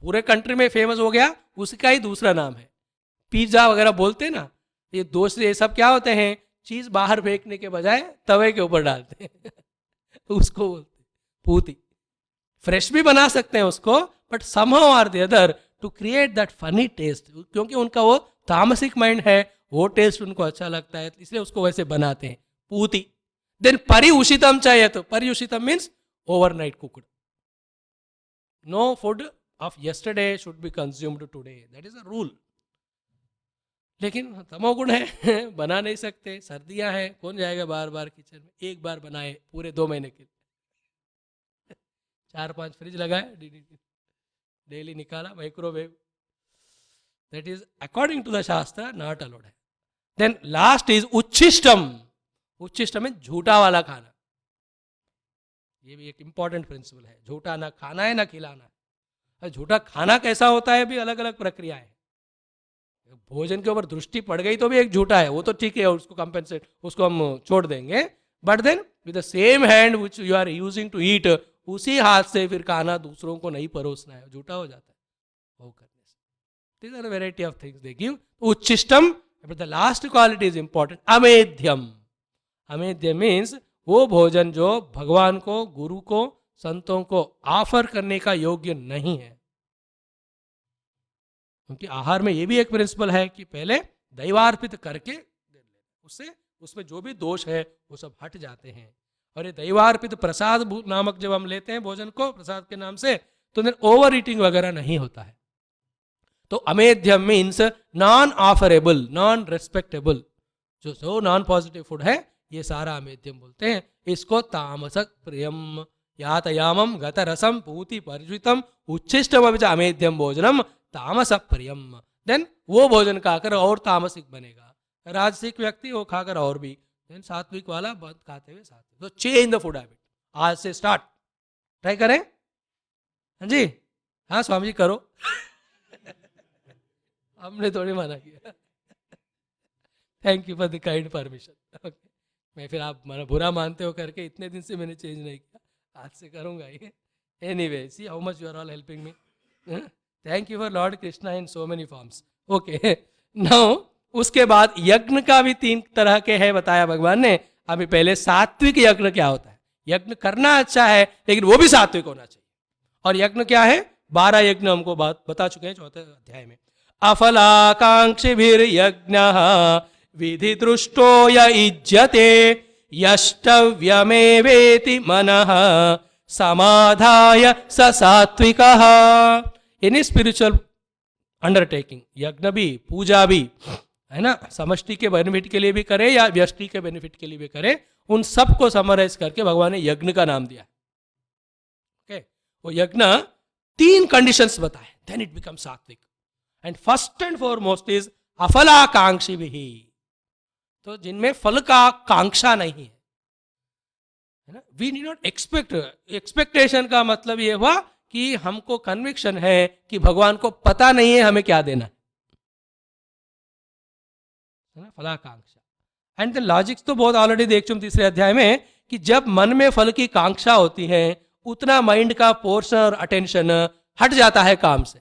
पूरे कंट्री में फेमस हो गया। उसका ही दूसरा नाम है पिज्जा वगैरह बोलते हैं ना, ये दूसरे ये सब क्या होते हैं, चीज बाहर फेंकने के बजाय तवे के ऊपर डालते हैं उसको बोलते पूती। फ्रेश भी बना सकते हैं उसको, but somehow or the other to create that funny taste, क्योंकि उनका वो तामसिक माइंड है, वो टेस्ट उनको अच्छा लगता है, इसलिए उसको वैसे बनाते हैं पूती। देन परिउषितम चाहिए, तो परिउषितम means overnight cooked. No food of yesterday should be consumed today, that is a rule. लेकिन तमोगुण है बना नहीं सकते, सर्दियां हैं, कौन जाएगा बार बार किचन में। एक बार बनाए पूरे 2 महीने के 4-5 फ्रिज लगाए, डेली निकाला, microwave, that is according to the shastra not allowed है। देन लास्ट इज उच्छिष्टम। उच्छिष्टम में झूठा वाला खाना, ये भी एक इंपॉर्टेंट प्रिंसिपल है। झूठा ना खाना है ना खिलाना है। झूठा खाना कैसा होता है भी अलग अलग प्रक्रिया है। भोजन के ऊपर दृष्टि पड़ गई तो भी एक झूठा है, वो तो ठीक है, उसको कंपेंसेट, उसको हम छोड़ देंगे। But then with the same hand which you are using to eat, उसी हाथ से फिर खाना दूसरों को नहीं परोसना है, झूठा हो जाता है वो करने से। These are a variety of things they give. उच्चिष्टम, but the last quality is important. अमेध्यम। अमेध्यम मीन्स वो भोजन जो भगवान को, गुरु को, संतों को ऑफर करने का योग्य नहीं है। क्योंकि आहार में ये भी एक प्रिंसिपल है कि पहले दैवार्पित करके उससे उसमें जो भी दोष है वो सब हट जाते हैं। और ये दैवार्पित प्रसाद नामक जब हम लेते हैं भोजन को प्रसाद के नाम से, तो देन ओवर ईटिंग वगैरह नहीं होता है। तो अमेध्यम मीन्स नॉन ऑफरेबल, नॉन रेस्पेक्टेबल, जो नॉन पॉजिटिव फूड है ये सारा अमेध्यम बोलते हैं। इसको तामसक प्रियम यातयामम गत रसम पूति परिजितम उच्छिष्टम अभिच अमेध्यम भोजनम तामस प्रियम। देन वो भोजन खाकर और तामसिक बनेगा। राजसिक व्यक्ति वो खाकर और भी, देन सात्विक वाला बंद खाते हुए सात्विक। तो चेंज द फूड हैबिट, आज से स्टार्ट, ट्राई करें। हाँ जी, हाँ स्वामी जी करो। हमने थोड़ी मना किया। Thank you for the kind permission. मैं फिर आप बुरा मानते हो करके इतने दिन से मैंने चेंज नहीं किया, आज से करूंगा ये। Anyway, see how much you are all helping me. Thank you for lord Krishna in so many forms. Okay, now उसके बाद यज्ञ का भी 3 तरह के है बताया भगवान ने। अभी पहले सात्विक यज्ञ क्या होता है। यज्ञ करना अच्छा है लेकिन वो भी सात्विक होना चाहिए। और यज्ञ क्या है, 12 यज्ञ हमको बात बता चुके हैं 4थे अध्याय में। अफलाकांक्षिभिर्यज्ञः विधि दृष्टो य इज्यते यष्टव्यमेवेति मनः समाधाय स सात्विकः। एनी स्पिरिचुअल अंडरटेकिंग, यज्ञ भी पूजा भी है ना, समष्टि के बेनिफिट के लिए भी करे या व्यष्टि के बेनिफिट के लिए भी करे, उन सब को समराइज करके भगवान ने यज्ञ का नाम दिया। ओके, वो यज्ञ 3 कंडीशंस बताए, then it become sattvic. And first and foremost is अफलाकांक्षी भी, तो जिनमें फल का कांक्षा नहीं है ना। We need not expect, expectation का मतलब ये हुआ कि हमको कन्विक्शन है कि भगवान को पता नहीं है हमें क्या देना है ना, फलाकांक्षा। एंड द लॉजिक्स तो बहुत ऑलरेडी देख चुके 3रे अध्याय में कि जब मन में फल की कांक्षा होती है उतना माइंड का पोर्शन और अटेंशन हट जाता है काम से।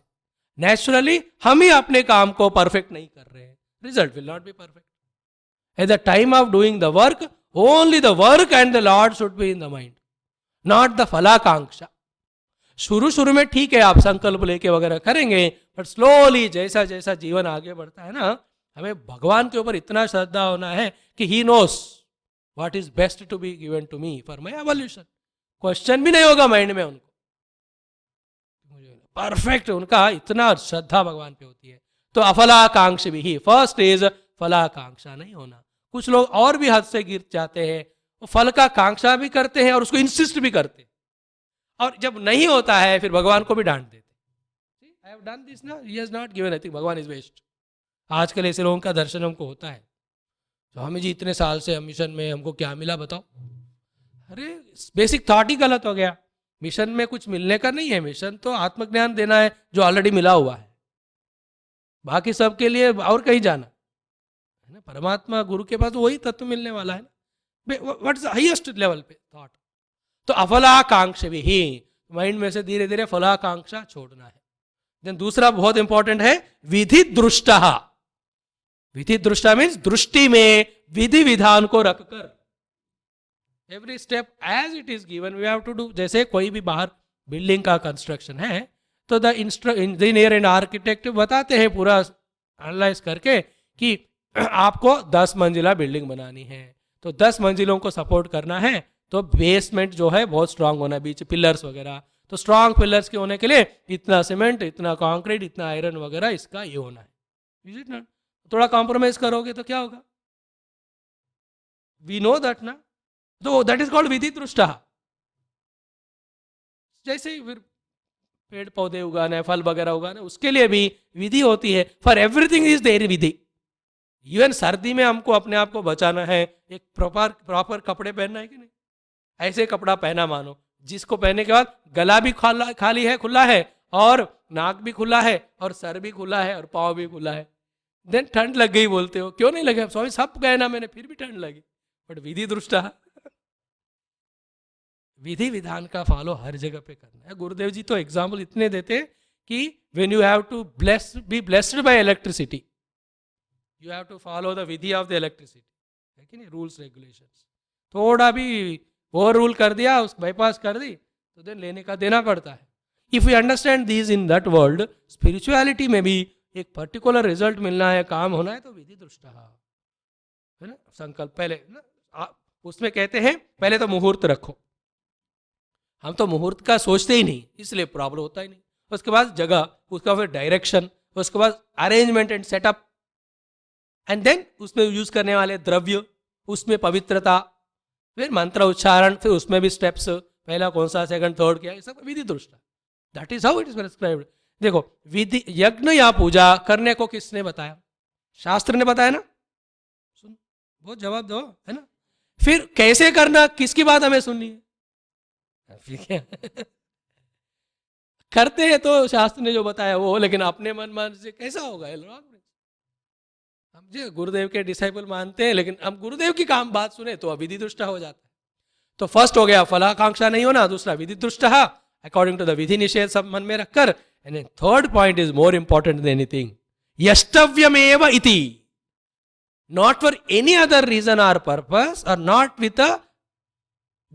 नेचुरली हम ही अपने काम को परफेक्ट नहीं कर रहे हैं, result will not be perfect. At the time of doing the work, only the work and the lord should be in the mind, not the फलाकांक्षा। शुरू में ठीक है आप संकल्प लेके वगैरह करेंगे, बट स्लोली जैसा जैसा जीवन आगे बढ़ता है ना, हमें भगवान के ऊपर इतना श्रद्धा होना है कि he knows what is best to be given to me for my evolution. Question भी नहीं होगा माइंड में उनको, परफेक्ट उनका इतना श्रद्धा भगवान पे होती है। तो अफलाकांक्षी भी ही, फर्स्ट इज फलाकांक्षा नहीं होना। कुछ लोग और भी हद से गिर जाते हैं, वो फल का कांक्षा भी करते हैं और उसको इंसिस्ट भी करते हैं, और जब नहीं होता है फिर भगवान को भी डांट देते। आई हैव डन दिस ना, he has not given, I think भगवान इज वेस्ट। आजकल ऐसे लोगों का दर्शन हमको होता है, तो हमें जी इतने साल से हम मिशन में, हमको क्या मिला बताओ। अरे बेसिक थॉट ही गलत हो गया। मिशन में कुछ मिलने का नहीं है, मिशन तो आत्मज्ञान देना है जो ऑलरेडी मिला हुआ है, बाकी सबके लिए और कहीं जाना है ना। परमात्मा गुरु के पास वही तत्व मिलने वाला है ना, व्हाट इज हाईएस्ट लेवल पे थॉट। तो अफलाकांक्षा भी ही, माइंड में से धीरे धीरे फलाकांक्षा छोड़ना है। देन दूसरा बहुत इंपॉर्टेंट है विधि दृष्टा। विधि दृष्टा मीन्स दृष्टि में विधि विधान को रखकर every step as it is given we have to do. जैसे कोई भी बाहर बिल्डिंग का कंस्ट्रक्शन है तो द इंजीनियर एंड आर्किटेक्ट बताते हैं पूरा एनालाइज करके कि आपको 10 मंजिला बिल्डिंग बनानी है, तो 10 मंजिलों को सपोर्ट करना है तो बेसमेंट जो है बहुत स्ट्रांग होना है, बीच पिलर्स वगैरह। तो स्ट्रांग पिलर्स के होने के लिए इतना सीमेंट, इतना कंक्रीट, इतना आयरन वगैरह इसका ये होना है। Is it not? थोड़ा कॉम्प्रोमाइज करोगे तो क्या होगा? वी नो दैट ना, तो दैट इज कॉल्ड विधि दृष्टा। जैसे फिर पेड़ पौधे उगाना है, फल वगैरह उगाना है, उसके लिए भी विधि होती है। फॉर एवरीथिंग इज देयर विधि। इवन सर्दी में हमको अपने आप को बचाना है, एक प्रॉपर कपड़े पहनना है कि नहीं? ऐसे कपड़ा पहना मानो जिसको पहनने के बाद गला भी खाली है, खुला है, और नाक भी खुला है, और सर भी खुला है, और पाँव भी खुला है। देन ठंड लग गई बोलते हो, क्यों नहीं लगे? स्वामी सब कहना मैंने, फिर भी ठंड लगी। बट विधि दृष्टा, विधि विधान का फॉलो हर जगह पे करना है। गुरुदेव जी तो एग्जाम्पल इतने देते कि when you have to be blessed by electricity, you have to follow the विधि ऑफ द इलेक्ट्रिसिटी, है कि नहीं, रूल्स रेगुलेशंस। थोड़ा भी ओवर रूल कर दिया, उस बाईपास कर दी, तो देन लेने का देना पड़ता है। If you understand this in that world, spirituality में भी एक पर्टिकुलर रिजल्ट मिलना है, काम होना है, तो विधि दृष्टा है ना, संकल्प पहले ना, उसमें कहते हैं पहले तो मुहूर्त रखो। हम तो मुहूर्त का सोचते ही नहीं, इसलिए प्रॉब्लम होता ही नहीं। उसके बाद जगह, उसका फिर डायरेक्शन, उसके बाद arrangement and setup, and then उसमें यूज करने वाले द्रव्य, उसमें पवित्रता, फिर मंत्र उच्चारण, फिर उसमें भी स्टेप्स, पहला कौन सा, सेकंड, थर्ड क्या, ये सब विधि दृष्टा। That is how it is prescribed. देखो, विधि यज्ञ या पूजा करने को किसने बताया? शास्त्र ने बताया ना। सुन, बहुत जवाब दो, है ना। फिर कैसे करना, किसकी बात हमें सुननी है? करते हैं तो शास्त्र ने जो बताया वो, लेकिन अपने मन से कैसा होगा? हम जी गुरुदेव के डिसाइपल मानते हैं, लेकिन हम गुरुदेव की काम बात सुने तो विधि दृष्टा हो जाता है। तो फर्स्ट हो गया फलाकांक्षा नहीं होना, दूसरा विधि दृष्टा अकॉर्डिंग टू द विधि निषेध सब मन में रखकर, and third point is more important than anything, यष्टव्यमेव इति, not for any other reason और पर्पस, और नॉट विथ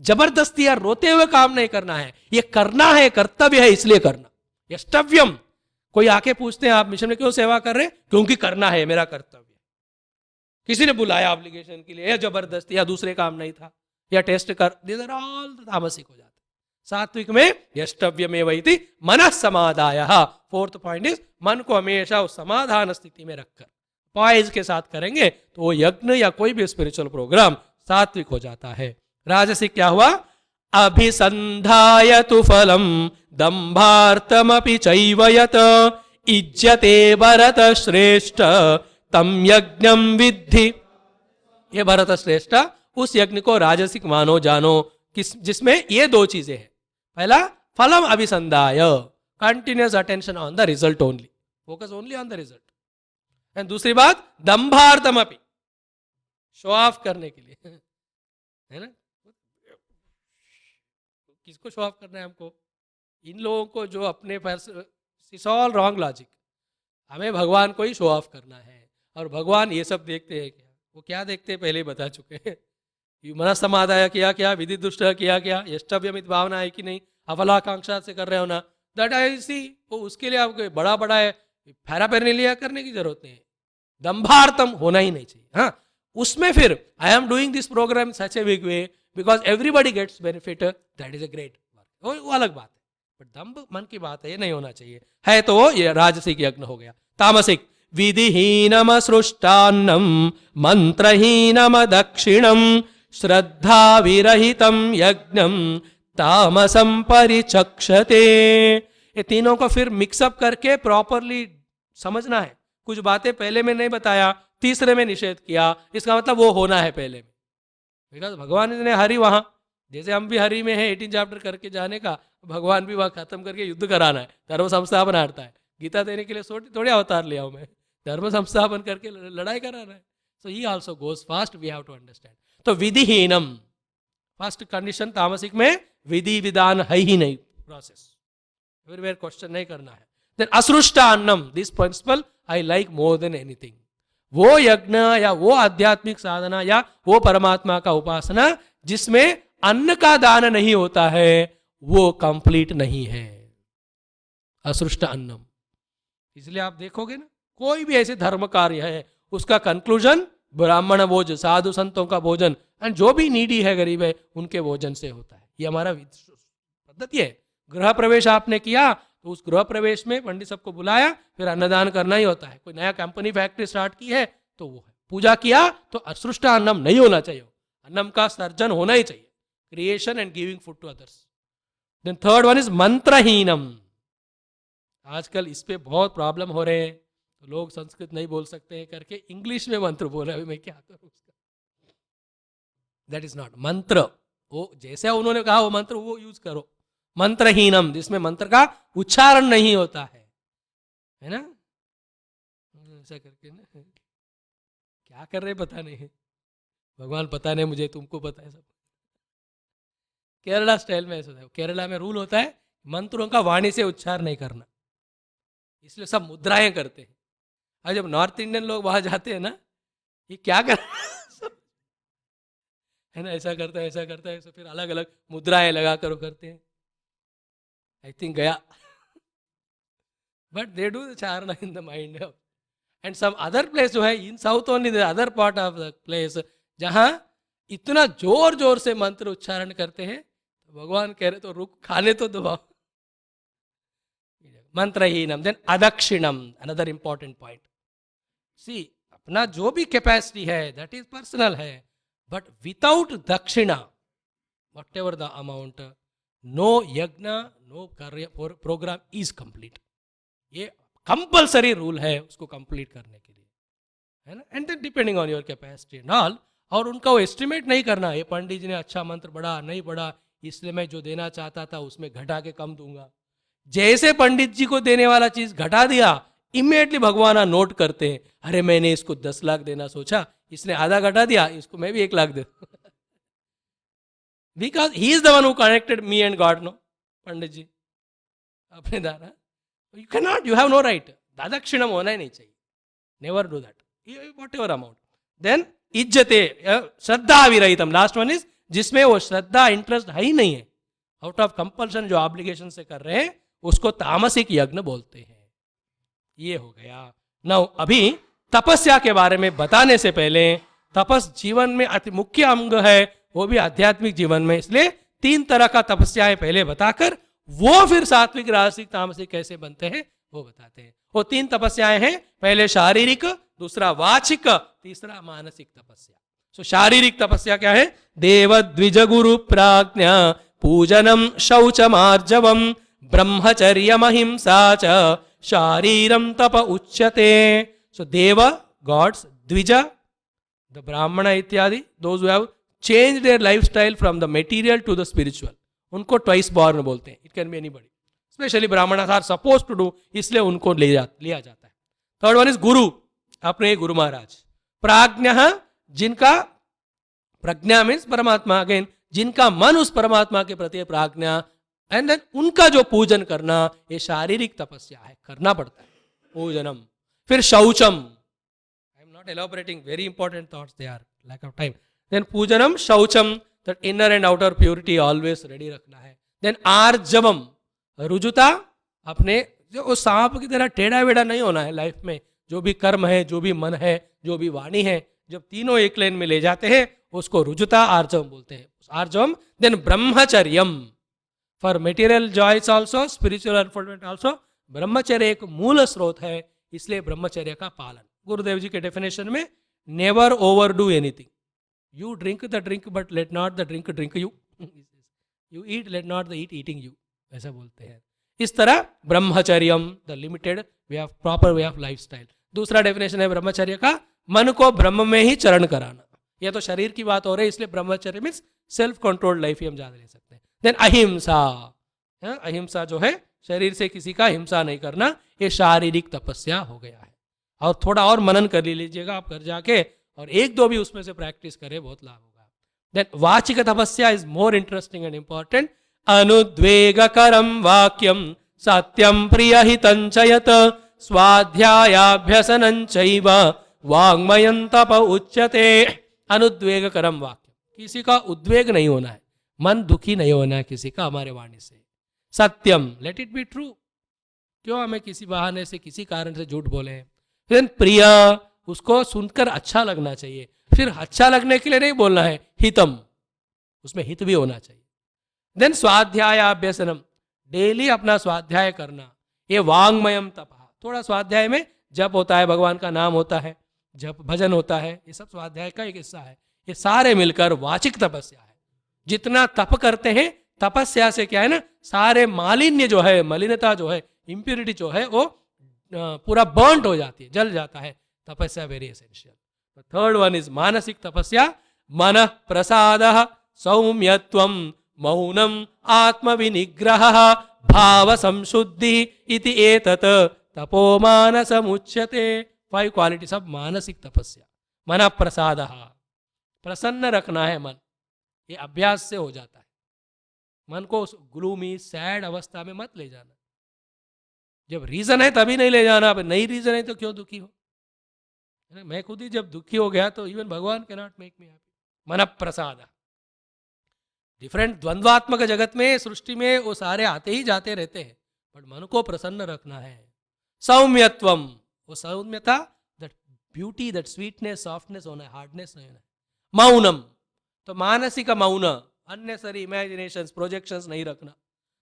जबरदस्ती या रोते हुए काम नहीं करना है, ये करना है, कर्तव्य है, इसलिए करना। यष्टव्यम, कोई आके पूछते हैं आप मिशन में क्यों सेवा कर रहे हैं? क्योंकि करना है, मेरा कर्तव्य। किसी ने बुलाया ऑब्लिगेशन के लिए, या जबरदस्ती, या दूसरे काम नहीं था, या टेस्ट कर, दीज आर ऑल तामसिक हो जाते। सात्विक में यष्टव्यमेव इति मनः समादाय, फोर्थ पॉइंट इज मन को हमेशा उस समाधान स्थिति में रखकर पॉइज के साथ करेंगे तो वो यज्ञ या कोई भी स्पिरिचुअल प्रोग्राम सात्विक हो जाता है। राजसिक क्या हुआ? अभिसंधाय तु फलम दंभार्थमपि चैव यत इज्जते भरत श्रेष्ठ तम यज्ञम विद्धि। ये भरत श्रेष्ठ, उस यज्ञ को राजसिक मानो जानो, जिसमें ये दो चीजें हैं। पहला, फलम अभिसंधाय, continuous attention on the result only, focus only on the result. And दूसरी बात, दंभार्थमपि, शो ऑफ करने के लिए, है ना। किसको शो ऑफ करना है हमको? इन लोगों को जो अपने पर, इट्स ऑल रॉन्ग लॉजिक। हमें भगवान को ही शो ऑफ करना है, और भगवान ये सब देखते हैं क्या? वो क्या देखते हैं पहले ही बता चुके हैं। मन समाधाय किया क्या, विधि दुष्ट किया क्या, यष्टव्यमित भावना है कि नहीं, अफलाकांक्षा से कर रहे हो ना, दैट आई सी। वो उसके लिए आपको बड़ा बड़ा है फेरा पैरने लिया करने की जरूरत नहीं है। दंभार्थम होना ही नहीं चाहिए। हाँ, उसमें फिर I am doing this program such a big way because everybody gets benefit, that is a great work, वो अलग बात है। बट दम्भ मन की बात है, ये नहीं होना चाहिए। है तो वो ये राजसिक यज्ञ हो गया। तामसिक, विधिहीनम सृष्टान्नम मंत्रहीनम दक्षिणम श्रद्धा विरहितम यज्ञम तामसम परिचक्षते। ये तीनों को फिर मिक्सअप करके प्रॉपरली समझना है। कुछ बातें पहले में नहीं बताया, तीसरे में निषेध किया, इसका मतलब वो होना है पहले में। बिकॉज भगवान ने हरि वहां, जैसे हम भी हरि में है 18 चैप्टर करके जाने का, भगवान भी वहां खत्म करके युद्ध कराना है, धर्म संस्थापनार्थ है। गीता देने के लिए थोड़े अवतार लिया हूं मैं, धर्म संस्थापन करके लड़ाई कराना है। So he also goes fast, we have to understand. तो विधिहीनम, फर्स्ट कंडीशन तामसिक में विधि विधान है ही नहीं, प्रोसेस एवरीवेयर क्वेश्चन नहीं करना है। देन असृष्टान्नम, this principle I like more than anything. वो यज्ञ या वो आध्यात्मिक साधना या वो परमात्मा का उपासना जिसमें अन्न का दान नहीं होता है, वो कंप्लीट नहीं है। असृष्ट अन्नम। इसलिए आप देखोगे ना, कोई भी ऐसे धर्म कार्य है उसका कंक्लूजन ब्राह्मण भोज, साधु संतों का भोजन, एंड जो भी नीडी है, गरीब है, उनके भोजन से होता है। ये हमारा पद्धति है। गृह प्रवेश आपने किया तो उस गृह प्रवेश में पंडित सबको बुलाया, फिर अन्नदान करना ही होता है। कोई नया कंपनी फैक्ट्री स्टार्ट की है तो वो है। पूजा किया तो असृष्ट अन्नम नहीं होना चाहिए, अन्नम का सर्जन होना ही चाहिए, creation and giving food to others. Then third one is मंत्रहीनम। आजकल इस पे बहुत प्रॉब्लम हो रहे हैं, तो लोग संस्कृत नहीं बोल सकते हैं करके इंग्लिश में मंत्र बोल रहे हैं। मैं क्या करूं उसका? दैट इज नॉट मंत्र। वो जैसे उन्होंने कहा वो मंत्र वो यूज करो। मंत्रहीनम, जिसमें मंत्र का उच्चारण नहीं होता है ना। ऐसा करके ना, क्या कर रहे पता नहीं, भगवान पता नहीं, मुझे तुमको पता है सब। केरला स्टाइल में ऐसा होता है। केरला में रूल होता है मंत्रों का वाणी से उच्चार नहीं करना, इसलिए सब मुद्राएं करते हैं। और जब नॉर्थ इंडियन लोग वहां जाते हैं ना, ये क्या कर है ना, ऐसा करता है ऐसा करता है, तो फिर अलग अलग मुद्राएं लगा कर वो करते हैं। I think Gaya but they do the चारणा in the mind of and some other place जो है in south only the other part of the place जहां इतना जोर जोर से मंत्र उच्चारण करते हैं, तो भगवान कह रहे तो रुक, खाने तो दो। मंत्रहीनम, देन अदक्षिणम, अनदर इंपॉर्टेंट पॉइंट। सी, अपना जो भी कैपेसिटी है दैट इज पर्सनल है, बट विदाउट दक्षिणा whatever the amount, no यज्ञ नो कार्य प्रोग्राम इज कंप्लीट। ये कंपल्सरी रूल है उसको कंप्लीट करने के लिए, है ना। And then depending on your capacity and all, और उनका वो एस्टिमेट नहीं करना, ये पंडित जी ने अच्छा मंत्र पढ़ा नहीं पढ़ा, इसलिए मैं जो देना चाहता था उसमें घटा के कम दूंगा। जैसे पंडित जी को देने वाला चीज घटा दिया, इमीडिएटली भगवान नोट करते हैं, अरे मैंने इसको 10 लाख देना सोचा, इसने आधा घटा दिया, इसको मैं भी 1 लाख दे because he is the one who connected me and God. No, pandit ji अपने द्वारा you can not, you have no right, दादक्षिणम होना ही नहीं चाहिए, never do that, whatever amount. Then इज्जते, श्रद्धा विरहितम, लास्ट वन इज जिसमें वो श्रद्धा इंटरेस्ट है ही नहीं है, आउट ऑफ कंपल्शन जो ऑब्लिगेशन से कर रहे हैं, उसको तामसिक यज्ञ बोलते हैं। ये हो गया। नाउ अभी तपस्या के बारे में बताने से पहले, तपस जीवन में अति मुख्य अंग है, वो भी आध्यात्मिक जीवन में, इसलिए 3 तरह का तपस्याएं पहले बताकर वो फिर सात्विक राजसिक तामसिक कैसे बनते हैं वो बताते हैं। वो 3 तपस्याएं हैं, पहले शारीरिक, दूसरा वाचिक, तीसरा मानसिक तपस्या। सो शारीरिक तपस्या क्या है? देव द्विज गुरु प्राज्ञा पूजनम शौचमार्जवम ब्रह्मचर्यमहिंसा च शारीरम तप उच्यते। सो देव, गॉड्स, द्विज, द ब्राह्मण इत्यादि, those who have change their lifestyle from the material to the spiritual, उनको ट्वाइस बॉर्न बोलते हैं। It can be anybody, especially Brahmin are suppose to do, इसलिए उनको लिया जाता है। थर्ड वन इज गुरु, अपने गुरु महाराज। प्राज्ञ, जिनका, प्रज्ञा मीन्स परमात्मा, अगेन जिनका मन उस परमात्मा के प्रति प्राज्ञा, एंड देन उनका जो पूजन करना, ये शारीरिक तपस्या है, करना पड़ता है पूजनम। फिर शौचम, I am not elaborating, very important thoughts they are, lack of time. Then पूजनम शौचम, that inner and outer purity always ready रखना है। देन आर्जवम, रुजुता, अपने जो सांप की तरह टेढ़ा वेढ़ा नहीं होना है लाइफ में, जो भी कर्म है, जो भी मन है, जो भी वाणी है, जब तीनों एक लाइन में ले जाते हैं उसको रुजुता आर्जवम बोलते हैं, आर्जवम। देन ब्रह्मचर्यम, for material joys also, spiritual unfoldment also, ब्रह्मचर्य एक मूल स्रोत है, इसलिए ब्रह्मचर्य का पालन। गुरुदेव जी के डेफिनेशन में, never overdo anything, you drink the drink but let not the drink drink you, you eat let not the eat eating you, ऐसा बोलते हैं। इस तरह ब्रह्मचर्यम, the limited way of proper way of lifestyle. दूसरा definition है ब्रह्मचर्य का, मन को ब्रह्म में ही चरण कराना। यह तो शरीर की बात हो रही है, इसलिए ब्रह्मचर्य मीन्स सेल्फ कंट्रोल्ड लाइफ ही हम ज्यादा ले सकते हैं। देन अहिंसा, अहिंसा जो है शरीर से किसी का हिंसा नहीं करना, ये शारीरिक तपस्या हो गया है। और थोड़ा और मनन कर लीजिएगा आप घर जाके, और 1-2 भी उसमें से प्रैक्टिस करें, बहुत लाभ होगा। देन वाचिक तपस्या is more interesting and important. अनुद्वेगकरम वाक्यम सत्यम प्रियहितं च यत् स्वाध्यायाभ्यसनं चैव वाङ्मयं तप उच्यते। अनुद्वेगकरम वाक्य, किसी का उद्वेग नहीं होना है, मन दुखी नहीं होना है किसी का हमारे वाणी से। सत्यम, लेट इट बी ट्रू, क्यों हमें किसी बहाने से किसी कारण से झूठ बोले। फिर प्रिय, उसको सुनकर अच्छा लगना चाहिए, फिर अच्छा लगने के लिए नहीं बोलना है, हितम, उसमें हित भी होना चाहिए। देन स्वाध्यायाभ्यसनम, डेली अपना स्वाध्याय करना, ये वाङ्मयम तप, थोड़ा स्वाध्याय में जप होता है, भगवान का नाम होता है, जप भजन होता है, ये सब स्वाध्याय का एक हिस्सा है। ये सारे मिलकर वाचिक तपस्या है। जितना तप करते हैं, तपस्या से क्या है ना, सारे मालिन्य जो है, मलिनता जो है, इंप्योरिटी जो है, वो पूरा बर्न्ट हो जाती है, जल जाता है। तपस्या very essential. Third one is मानसिक तपस्या। मन प्रसाद सौम्यत्वम मौनम आत्मविनिग्रह भाव संशुद्धि इति एतत् तपोमानसमुच्यते। 5 क्वालिटीज ऑफ मानसिक तपस्या। मन प्रसाद, प्रसन्न रखना है मन, ये अभ्यास से हो जाता है। मन को ग्लूमी सैड अवस्था में मत ले जाना। जब रीजन है तभी नहीं ले जाना, अब नहीं रीजन है तो क्यों दुखी हो। मैं खुद ही जब दुखी हो गया तो इवन भगवान can not make me happy. मन प्रसाद, डिफरेंट द्वंद्वात्मक जगत में, सृष्टि में वो सारे आते ही जाते रहते हैं, बट मन को प्रसन्न रखना है। सौम्यत्वम, वो सौम्यता, that beauty, that sweetness, softness होना है, हार्डनेस नहीं होना है। मौनम, तो मानसिक मौन, अननेसेसरी इमेजिनेशंस, प्रोजेक्शंस नहीं रखना।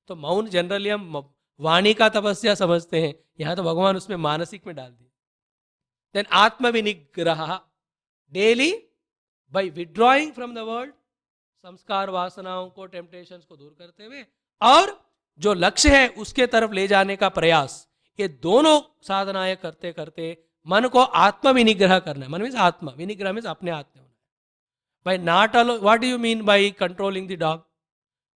तो मौन जनरली हम वाणी का तपस्या समझते हैं, यहाँ तो भगवान उसमें मानसिक में डाल दिया। देन आत्म विनिग्रह, daily by withdrawing from the world, संस्कार वासनाओं को, टेम्पटेशंस को दूर करते हुए, और जो लक्ष्य है उसके तरफ ले जाने का प्रयास, ये दोनों साधनाएं करते करते मन को आत्म विनिग्रह करना है। मन मीन्स आत्मा, विनिग्रह मीन्स अपने हाथ में होना है। By not allow, what do you mean by controlling the dog?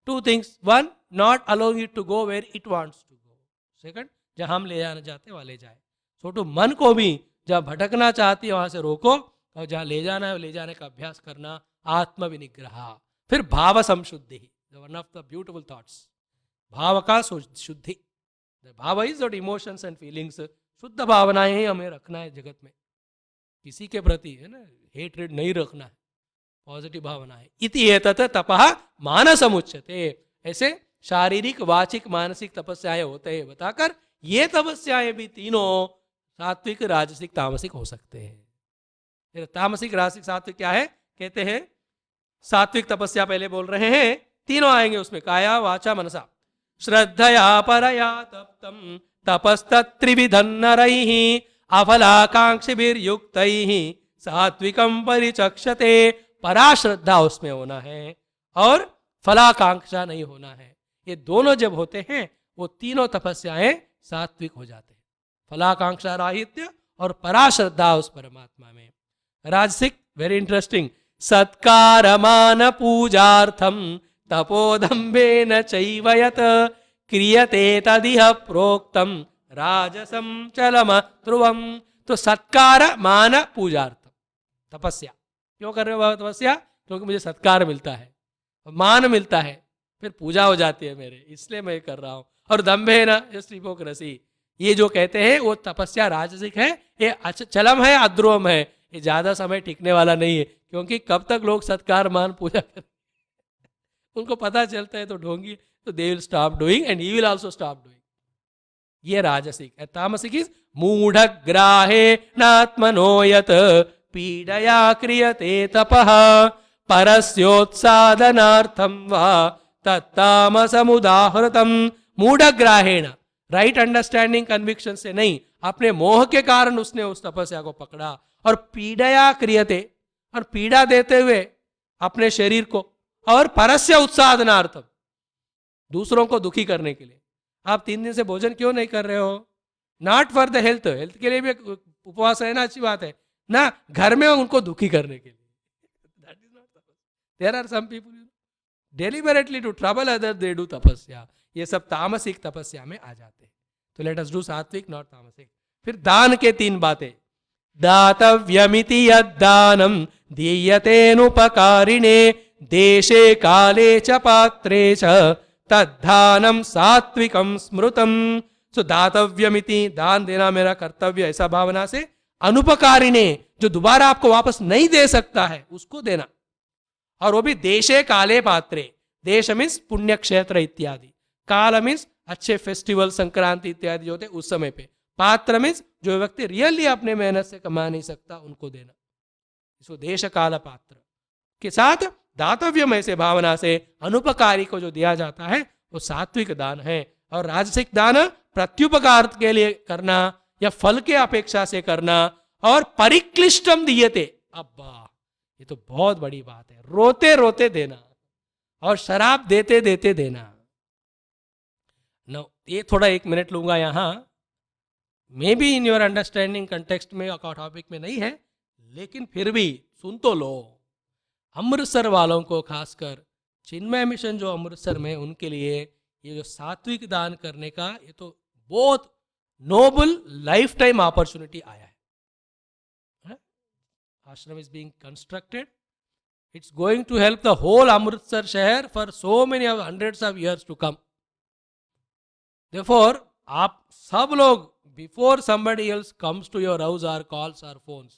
Two things, one, not allowing it to go where it wants to go, second, जहां हम ले जाना चाहते हैं वहां ले जाए। सो टू मन को भी जहां भटकना चाहती है वहां से रोको, और जहां ले जाना है ले जाने का अभ्यास करना, आत्म विनिग्रह। फिर भाव संशुद्धि, one of the beautiful thoughts, भाव का शुद्धि। भाव is not emotions and feelings, शुद्ध भावनाएं ही हमें रखना है जगत में, किसी के प्रति है ना हेट्रेड नहीं रखना है, पॉजिटिव भावना है। इति एतत् तपः मानसमुच्यते, ऐसे शारीरिक, वाचिक, मानसिक तपस्याएं होते हैं बताकर ये तपस्याएं भी तीनों सात्विक, राजसिक, तामसिक हो सकते हैं। तामसिक, राजसिक, सात्विक क्या है? कहते हैं सात्विक तपस्या पहले बोल रहे हैं, तीनों आएंगे उसमें, काया वाचा मनसा। श्रद्धया परया तप्तम तपस्तत्त्रिविधं नरैः अफलाकांक्षिभिर्युक्तैः सात्विकं परिचक्षते। पराश्रद्धा उसमें होना है और फलाकांक्षा नहीं होना है। ये दोनों जब होते हैं वो तीनों तपस्याएं सात्विक हो जाते हैं, फलाकांक्षा राहित्य और पराश्रद्धा उस परमात्मा में। राजसिक, वेरी इंटरेस्टिंग, सत्कारमान पूजार्थम तपोदम्भेन चैव यत् क्रियते तदिह प्रोक्तम राजसं चलम ध्रुवम। तो सत्कार, मान, पूजार्थम तपस्या क्यों कर रहे हो तपस्या? क्योंकि मुझे सत्कार मिलता है, मान मिलता है, फिर पूजा हो जाती है मेरे, इसलिए मैं कर रहा हूं। और दम्भे न, जस्ट हिपोक्रेसी, ये जो कहते हैं वो तपस्या राजसिक है, ये चलम है, अध्रुवम है, ये ज्यादा समय टिकने वाला नहीं है। क्योंकि कब तक लोग सत्कार, मान, पूजा करें, उनको पता चलता है तो ढोंगी, तो they will stop doing and he will also stop doing. ये राजसिक है। तामसिक इज मूढ़ग्राहे नात्मनो यत् पीडया क्रियते तपः परस्योत्सादनार्थं वा तत्तामसमुदाहृतम्। मूढ़ग्राहेण, राइट अंडरस्टैंडिंग, कन्विक्शन से नहीं, अपने मोह के कारण उसने उस तपस्या को पकड़ा। और पीडया क्रियते, और पीड़ा देते हुए अपने शरीर को, और परस्य उत्सादनार्थम, दूसरों को दुखी करने के लिए। आप 3 दिन से भोजन क्यों नहीं कर रहे हो? Not for the health, health के लिए भी उपवास रहना अच्छी बात है ना, घर में उनको दुखी करने के लिए। दैट इज नॉट तपस्या। There are some people deliberately to trouble other, they do तपस्या। ये सब तामसिक तपस्या में आ जाते हैं। तो लेट अस डू सात्विक, नॉट तामसिक। फिर दान के 3 बातें। दातव्यमिति यद्दानं दीयतेनुपकारिणे देशे काले च पात्रे च तद्दानं सात्विकं स्मृतम्। सो दातव्यमिति, दान देना मेरा कर्तव्य, ऐसा भावना से। अनुपकारिणे, जो दोबारा आपको वापस नहीं दे सकता है उसको देना, और वो भी देशे काले पात्रे। देश मीन्स पुण्य क्षेत्र इत्यादि, काल मीन्स अच्छे फेस्टिवल, संक्रांति इत्यादि जो होते उस समय पे। पात्र मीन्स जो व्यक्ति रियली अपने मेहनत से कमा नहीं सकता उनको देना, इसको देश काल पात्र के साथ दातव्यम, ऐसे भावना से अनुपकारी को जो दिया जाता है वो सात्विक दान है। और राजसिक दान प्रत्युपकार के लिए करना या फल के अपेक्षा से करना। और परिक्लिष्टम दीयते, अब्बा ये तो बहुत बड़ी बात है, रोते रोते देना और शराब देते देते देना। नो, ये थोड़ा 1 मिनट लूंगा यहाँ, may be in your understanding context में, टॉपिक में नहीं है, लेकिन फिर भी सुन तो लो। अमृतसर वालों को, खासकर चिन्मय मिशन जो अमृतसर में, उनके लिए ये जो सात्विक दान करने का, ये तो बहुत नोबल लाइफ टाइम अपॉर्चुनिटी आया है। आश्रम is being constructed, It's going to help the whole Amritsar शहर for so many hundreds of years to come. Therefore, आप सब लोग before somebody else comes to your house or calls or phones,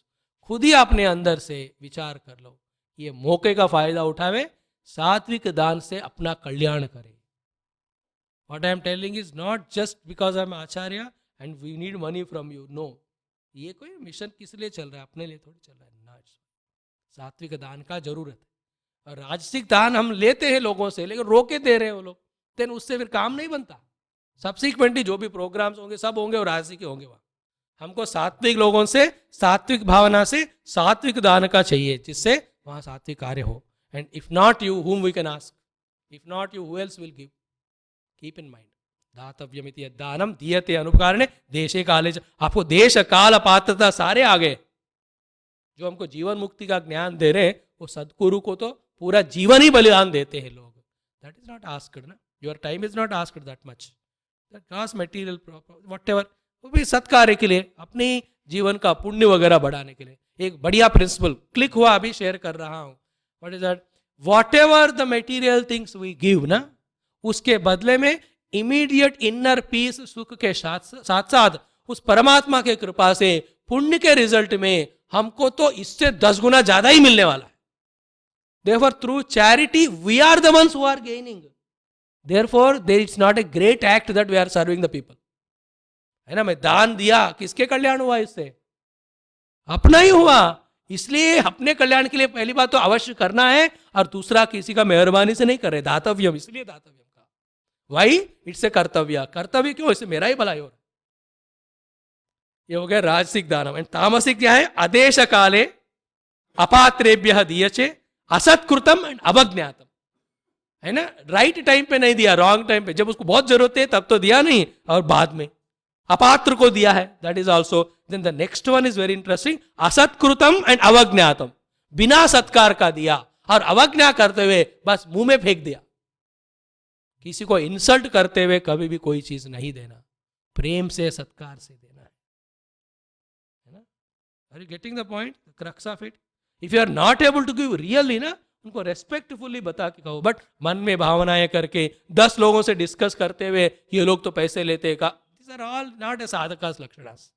खुद ही अपने अंदर से विचार कर लो, ये मौके का फायदा उठावे, सात्विक दान से अपना कल्याण करें. What I am telling is not just because I am Acharya and we need money from you. No. ये कोई मिशन किस लिए चल रहा है? अपने लिए थोड़ी चल रहा है ना. सात्विक दान का जरूरत है. और राजसिक दान हम लेते हैं लोगों से, लेकिन रोके दे रहे हैं वो लोग, देन उससे फिर काम नहीं बनता. सब्सिक्वेंटली जो भी प्रोग्राम्स होंगे सब होंगे और राजसिक होंगे. वहाँ हमको सात्विक लोगों से, सात्विक भावना से सात्विक दान का चाहिए, जिससे वहाँ सात्विक कार्य हो. And if not you, whom we can ask? If not you, who else will give? Keep in mind. दातव्यमिति दानम दीयते अनुपकारणे देशे काले. आपको देश काल पात्रता सारे आ गए. जो हमको जीवन मुक्ति का ज्ञान दे रहे हैं, वो सदगुरु को तो पूरा जीवन ही बलिदान देते हैं लोग. दैट इज नॉट आस्क्ड ना. Your time is not asked that much. Gross material whatever, वो भी सत्कार्य के लिए, अपने जीवन का पुण्य वगैरह बढ़ाने के लिए. एक बढ़िया प्रिंसिपल क्लिक हुआ, अभी शेयर कर रहा हूं. What is that? Whatever the material things we give ना, उसके बदले में इमीडिएट इनर पीस, सुख के साथ साथ उस परमात्मा के कृपा से पुण्य के रिजल्ट में हमको तो इससे 10 गुना ज्यादा ही मिलने वाला है. Therefore, through charity, we are the ones who are gaining. Therefore, there is not a great act that we are serving the people. है ना, मैं दान दिया, किसके कल्याण हुआ? इससे अपना ही हुआ. इसलिए अपने कल्याण के लिए पहली बात तो अवश्य करना है, और दूसरा किसी का मेहरबानी से नहीं कर रहे. दातव्यम, इसलिए दातव्यम का वाई इट्स ए कर्तव्य. कर्तव्य क्यों? इससे मेरा ही भलाई हो रहा है. ये हो गया राजसिक दानम. एंड तामसिक क्या है? आदेश काले अपात्रेभ्य दीयचे असत्कृतम एंड अवज्ञातम. है ना, राइट टाइम पे नहीं दिया, रॉन्ग टाइम पे. जब उसको बहुत जरूरत है तब तो दिया नहीं, और बाद में अपात्र को दिया है. That is also. Then the next one is very interesting. असत्कृतम एंड अवज्ञातम. बिना सत्कार का दिया और अवज्ञा करते हुए बस मुंह में फेंक दिया. किसी को इंसल्ट करते हुए कभी भी कोई चीज नहीं देना. प्रेम से, सत्कार से देना. Are you getting the point? The crux of it? If you are not able to give really ना, उनको रेस्पेक्टफुली बता के कहो. बट मन में भावनाएं करके 10 लोगों से डिस्कस करते हुए ये लोग तो पैसे लेते का, these are all not a साधकास लक्षणास.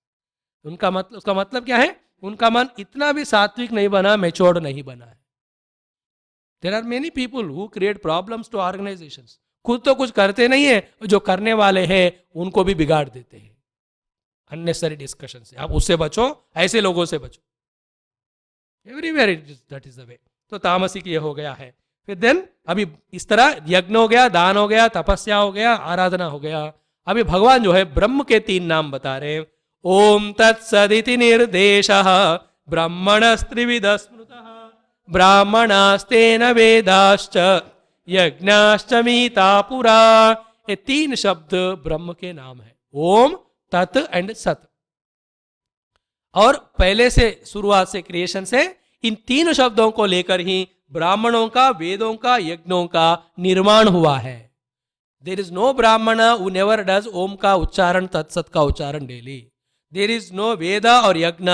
उनका मतलब, उसका मतलब क्या है? उनका मन इतना भी सात्विक नहीं बना, मैच्योर्ड नहीं बना है. There are many people who create problems to organizations. खुद तो कुछ करते नहीं है, जो करने वाले हैं उनको भी बिगाड़ देते हैं. अननेसेसरी डिस्कशन से आप उससे बचो, ऐसे लोगों से बचो. Everywhere that is the way. तो तामसिक ये हो गया है. फिर देन अभी इस तरह यज्ञ हो गया, दान हो गया, तपस्या हो गया, आराधना हो गया. अभी भगवान जो है ब्रह्म के 3 नाम बता रहे हैं. ओम तत्सदिति निर्देशः ब्रह्मणस्त्रिविध स्मृतः ब्राह्मणास्तेन वेदाश्च यज्ञाश्च मीता पुरा. ये 3 शब्द ब्रह्म के नाम है. ओम, तत् एंड सत. और पहले से, शुरुआत से, क्रिएशन से इन 3 शब्दों को लेकर ही ब्राह्मणों का, वेदों का, यज्ञों का निर्माण हुआ है. देयर इज नो ब्राह्मण हु नेवर डज ओम का उच्चारण, तत्सत का उच्चारण डेली. देयर इज नो वेद और यज्ञ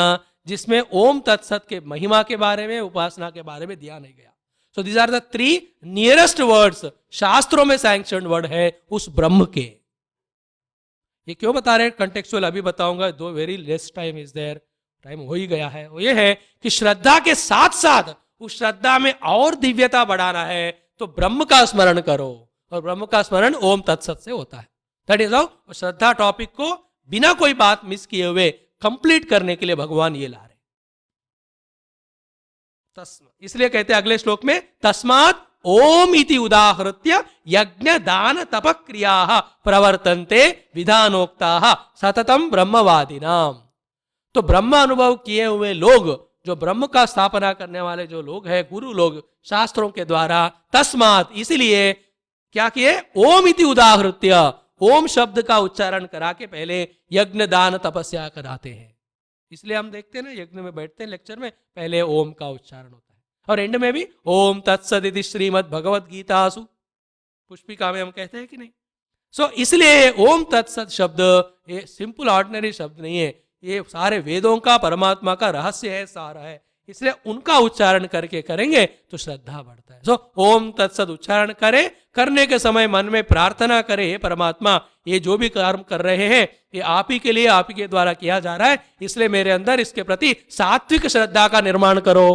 जिसमें ओम तत्सत के महिमा के बारे में, उपासना के बारे में दिया नहीं गया. So these are the 3 nearest words. शास्त्रों में सैंक्शन्ड वर्ड है उस ब्रह्म के. ये क्यों बता रहे हैं? कंटेक्चुअल अभी बताऊंगा. Though very less time is there, time हो ही गया है. वो ये है कि श्रद्धा के साथ साथ उस श्रद्धा में और दिव्यता बढ़ाना है तो ब्रह्म का स्मरण करो. और ब्रह्म का स्मरण ओम तत्सत से होता है. That is how Shraddha topic को बिना कोई बात मिस किए हुए कंप्लीट करने के लिए भगवान ये ला रहे. इसलिए कहते हैं अगले श्लोक में, तस्मात् ओम इति उदाहृत्य यज्ञ दान तप क्रिया प्रवर्तन्ते विधानोक्ताः सततम ब्रह्मवादिनाम. तो ब्रह्म अनुभव किए हुए लोग, जो ब्रह्म का स्थापना करने वाले जो लोग हैं, गुरु लोग, शास्त्रों के द्वारा, तस्मात् इसलिए क्या किए? ओम इति उदाहृत्य, ओम शब्द का उच्चारण करा के पहले यज्ञ दान तपस्या कराते हैं. इसलिए हम देखते हैं ना, यज्ञ में बैठते हैं लेक्चर में, पहले ओम का उच्चारण होता है. और एंड में भी ओम तत्सदिति श्रीमद् भगवद गीतासु पुष्पिका में हम कहते हैं कि नहीं. सो इसलिए ओम तत्सत शब्द ये सिंपल ऑर्डिनरी शब्द नहीं है. ये सारे वेदों का, परमात्मा का रहस्य है, सारा है. इसलिए उनका उच्चारण करके करेंगे तो श्रद्धा बढ़ता है। सो ओम तत्सत उच्चारण करे, करने के समय मन में प्रार्थना करे, हे परमात्मा ये जो भी कर्म कर रहे हैं ये आप ही के लिए, आप ही के द्वारा किया जा रहा है, इसलिए मेरे अंदर इसके प्रति सात्विक श्रद्धा का निर्माण करो।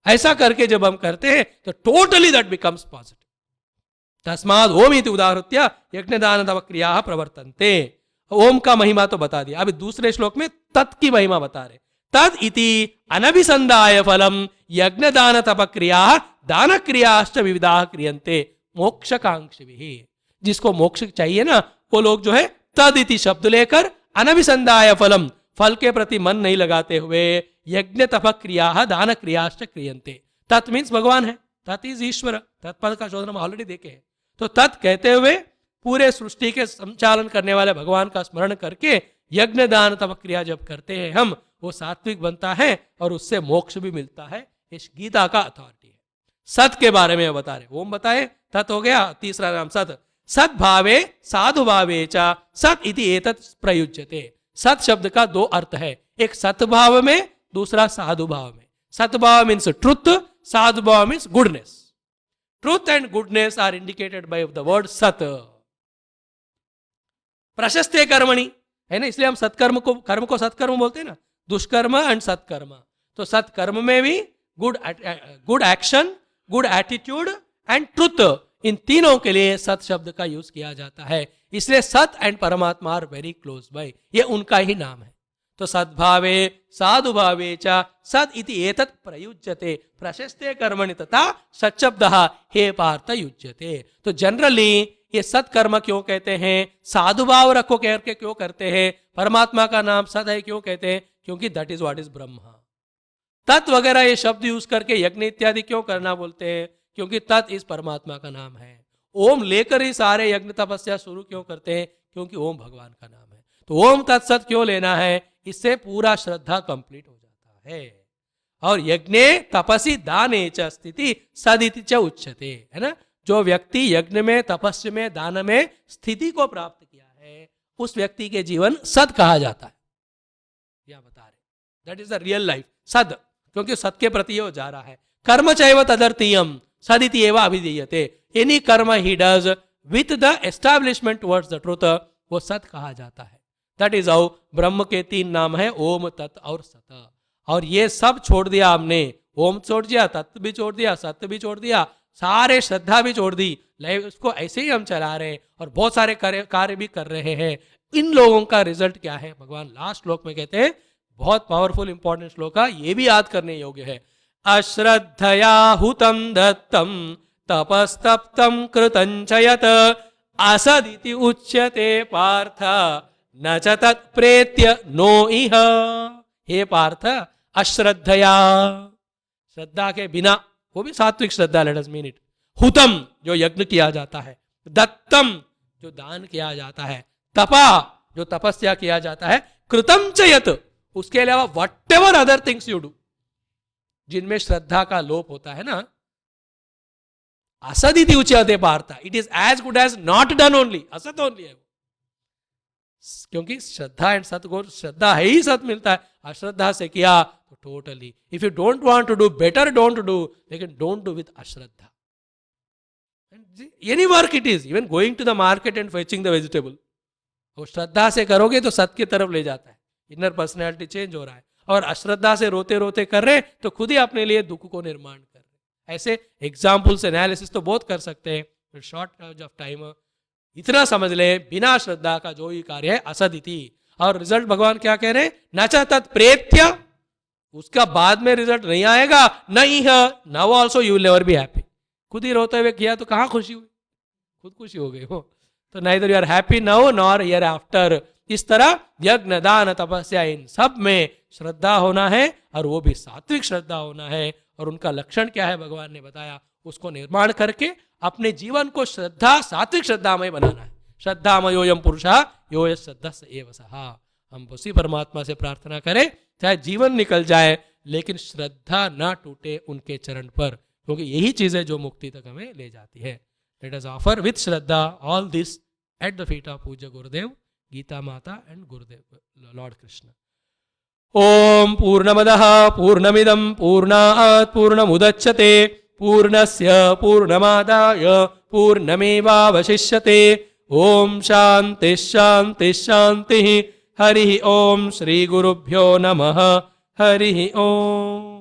ऐसा करके जब हम करते हैं तो टोटली दैट बिकम्स पॉजिटिव। तस्माद ओम इति उदाहृत्य यज्ञदान तप क्रिया प्रवर्तन्ते। ओम का महिमा तो बता दिया, अभी दूसरे श्लोक में तत् की महिमा बता रहे। तद इति अनभिसंधाय फलम यज्ञदान तप क्रिया दान क्रियाश्च विविधा क्रियन्ते मोक्षकांक्षिभिः। जिसको मोक्ष चाहिए ना वो लोग जो है तद इति शब्द लेकर अनभिसंधाय फलम, फल के प्रति मन नहीं लगाते हुए यज्ञ तप क्रिया दान क्रियाश्च क्रियन्ते। तत् मीन्स भगवान है, तत् इज ईश्वर, तत्पद का शोधन हम ऑलरेडी देखे हैं। तो तत् कहते हुए पूरे सृष्टि के संचालन करने वाले भगवान का स्मरण करके यज्ञ दान तप क्रिया जब करते हैं हम, वो सात्विक बनता है और उससे मोक्ष भी मिलता है। इस गीता का अथॉरिटी है। सत के बारे में बता रहे, ओम बताए, तत् हो गया, तीसरा नाम सत। सत भावे साधु भावे चा सत इति एतत् प्रयुज्यते। सत शब्द का दो अर्थ है, एक सतभाव में, दूसरा साधु भाव में। सतभाव मीन्स ट्रुथ, साधु भाव means goodness. Truth and goodness are indicated by the word सत। प्रशस्ते कर्मणि है ना, इसलिए हम सत्कर्म को, कर्म को सत्कर्म बोलते हैं ना, दुष्कर्म एंड सत्कर्म। तो सत्कर्म में भी good action, good attitude and truth, इन तीनों के लिए सत शब्द का यूज किया जाता है। इसलिए सत एंड परमात्मा आर वेरी क्लोज बाय, ये उनका ही नाम है। तो सद्भावे साधु भावे च सद इति एतत् प्रयुज्यते प्रशस्ते कर्मणि तथा सच्शब्दः हे पार्थ युज्यते। तो जनरली ये सत्कर्म क्यों कहते हैं, साधु भाव रखो करके क्यों करते हैं, परमात्मा का नाम सत है क्यों कहते हैं, क्योंकि दैट इज व्हाट इज ब्रह्म। तत् वगैरह ये शब्द यूज करके यज्ञ इत्यादि क्यों करना बोलते हैं, क्योंकि तत् इस परमात्मा का नाम है। ओम लेकर ही सारे यज्ञ तपस्या शुरू क्यों करते हैं, क्योंकि ओम भगवान का नाम है। तो ओम तत्सत क्यों लेना है, इससे पूरा श्रद्धा कंप्लीट हो जाता है। और यज्ञे तपसी दाने च स्थिति सदिति च उच्यते, है ना। जो व्यक्ति यज्ञ में, तपस्या में, दान में स्थिति को प्राप्त किया है उस व्यक्ति के जीवन सद कहा जाता है। या बता रहे that is the real life सद, क्योंकि सत के प्रति वो जा रहा है। कर्म चैव तदर्थीयम सदिति एव अभिधीयते। एनी कर्म he does with the establishment towards the truth, वो सत कहा जाता है। दैट इज हाउ ब्रह्म के तीन नाम है, ओम तत् और सत। और ये सब छोड़ दिया हमने, ओम छोड़ दिया, तत्व भी छोड़ दिया, सत्य भी छोड़ दिया, सारे श्रद्धा भी छोड़ दी, उसको ऐसे ही हम चला रहे हैं और बहुत सारे कार्य भी कर रहे हैं। इन लोगों का रिजल्ट क्या है, भगवान लास्ट श्लोक में कहते हैं, बहुत पावरफुल इंपॉर्टेंट श्लोक है, ये भी याद करने योग्य है। अश्रद्धया हुतम दत्तम तपस्तप्तम कृतं यत असदिति उच्यते पार्थ न च तत्प्रेत्य नो इह। हे पार्थ, अश्रद्धया, श्रद्धा के बिना, वो भी सात्विक श्रद्धा, लेट अस मीन इट। हुतम, जो यज्ञ किया जाता है, दत्तम, जो दान किया जाता है, तपा, जो तपस्या किया जाता है, कृतं च यत, उसके अलावा whatever other things you do, जिनमें श्रद्धा का लोप होता है ना, असदिति उच्यते पार्थ, it is as good as not done only, असत ओनली है। क्योंकि श्रद्धा एंड सतगुरु, श्रद्धा है ही सत मिलता है, अश्रद्धा से किया तो totally, if you don't want to do better, don't do, लेकिन डोंट डू विथ अश्रद्धा। Any work it is, even going to the market and fetching the vegetable, वो श्रद्धा से करोगे तो सत की तरफ ले जाता है, इनर पर्सनैलिटी चेंज हो रहा है। और अश्रद्धा से रोते रोते कर रहे तो खुद ही अपने लिए दुख को निर्माण कर रहे। ऐसे एग्जाम्पल्स एनालिसिस तो बहुत कर सकते हैं, शॉर्ट ऑफ टाइम इतना समझ ले, बिना श्रद्धा का जो ही कार्य है असदिति। और रिजल्ट भगवान क्या कह रहे हैं, न च तत्प्रेत्य, उसका बाद में रिजल्ट नहीं आएगा, नहीं है now also you will never be happy. खुद ही रोते हुए किया तो कहां खुशी हुई, खुद खुशी हो गई हो। तो neither you are happy now nor hereafter. इस तरह यज्ञ दान तपस्या, इन सब में श्रद्धा होना है, और वो भी सात्विक श्रद्धा होना है। और उनका लक्षण क्या है भगवान ने बताया, उसको निर्माण करके अपने जीवन को श्रद्धा, सात्विक श्रद्धामय बनाना है। श्रद्धामयोयम पुरुषा यो यः श्रद्धस्य एव सः। हम उसी परमात्मा से प्रार्थना करें, चाहे जीवन निकल जाए लेकिन श्रद्धा ना टूटे उनके चरण पर, क्योंकि यही चीजें जो मुक्ति तक हमें ले जाती है। Let us offer with Shraddha all this at the feet of पूज्य गुरुदेव, गीता माता एंड गुरुदेव लॉर्ड कृष्ण। ओम पूर्णमदः पूर्णमिदं पूर्णात् पूर्णमुदच्यते पूर्णस्य पूर्णमादाय पूर्णमेवावशिष्यते ओम शांति शांति शांति हरि ओम श्री गुरुभ्यो नमः हरि ओम।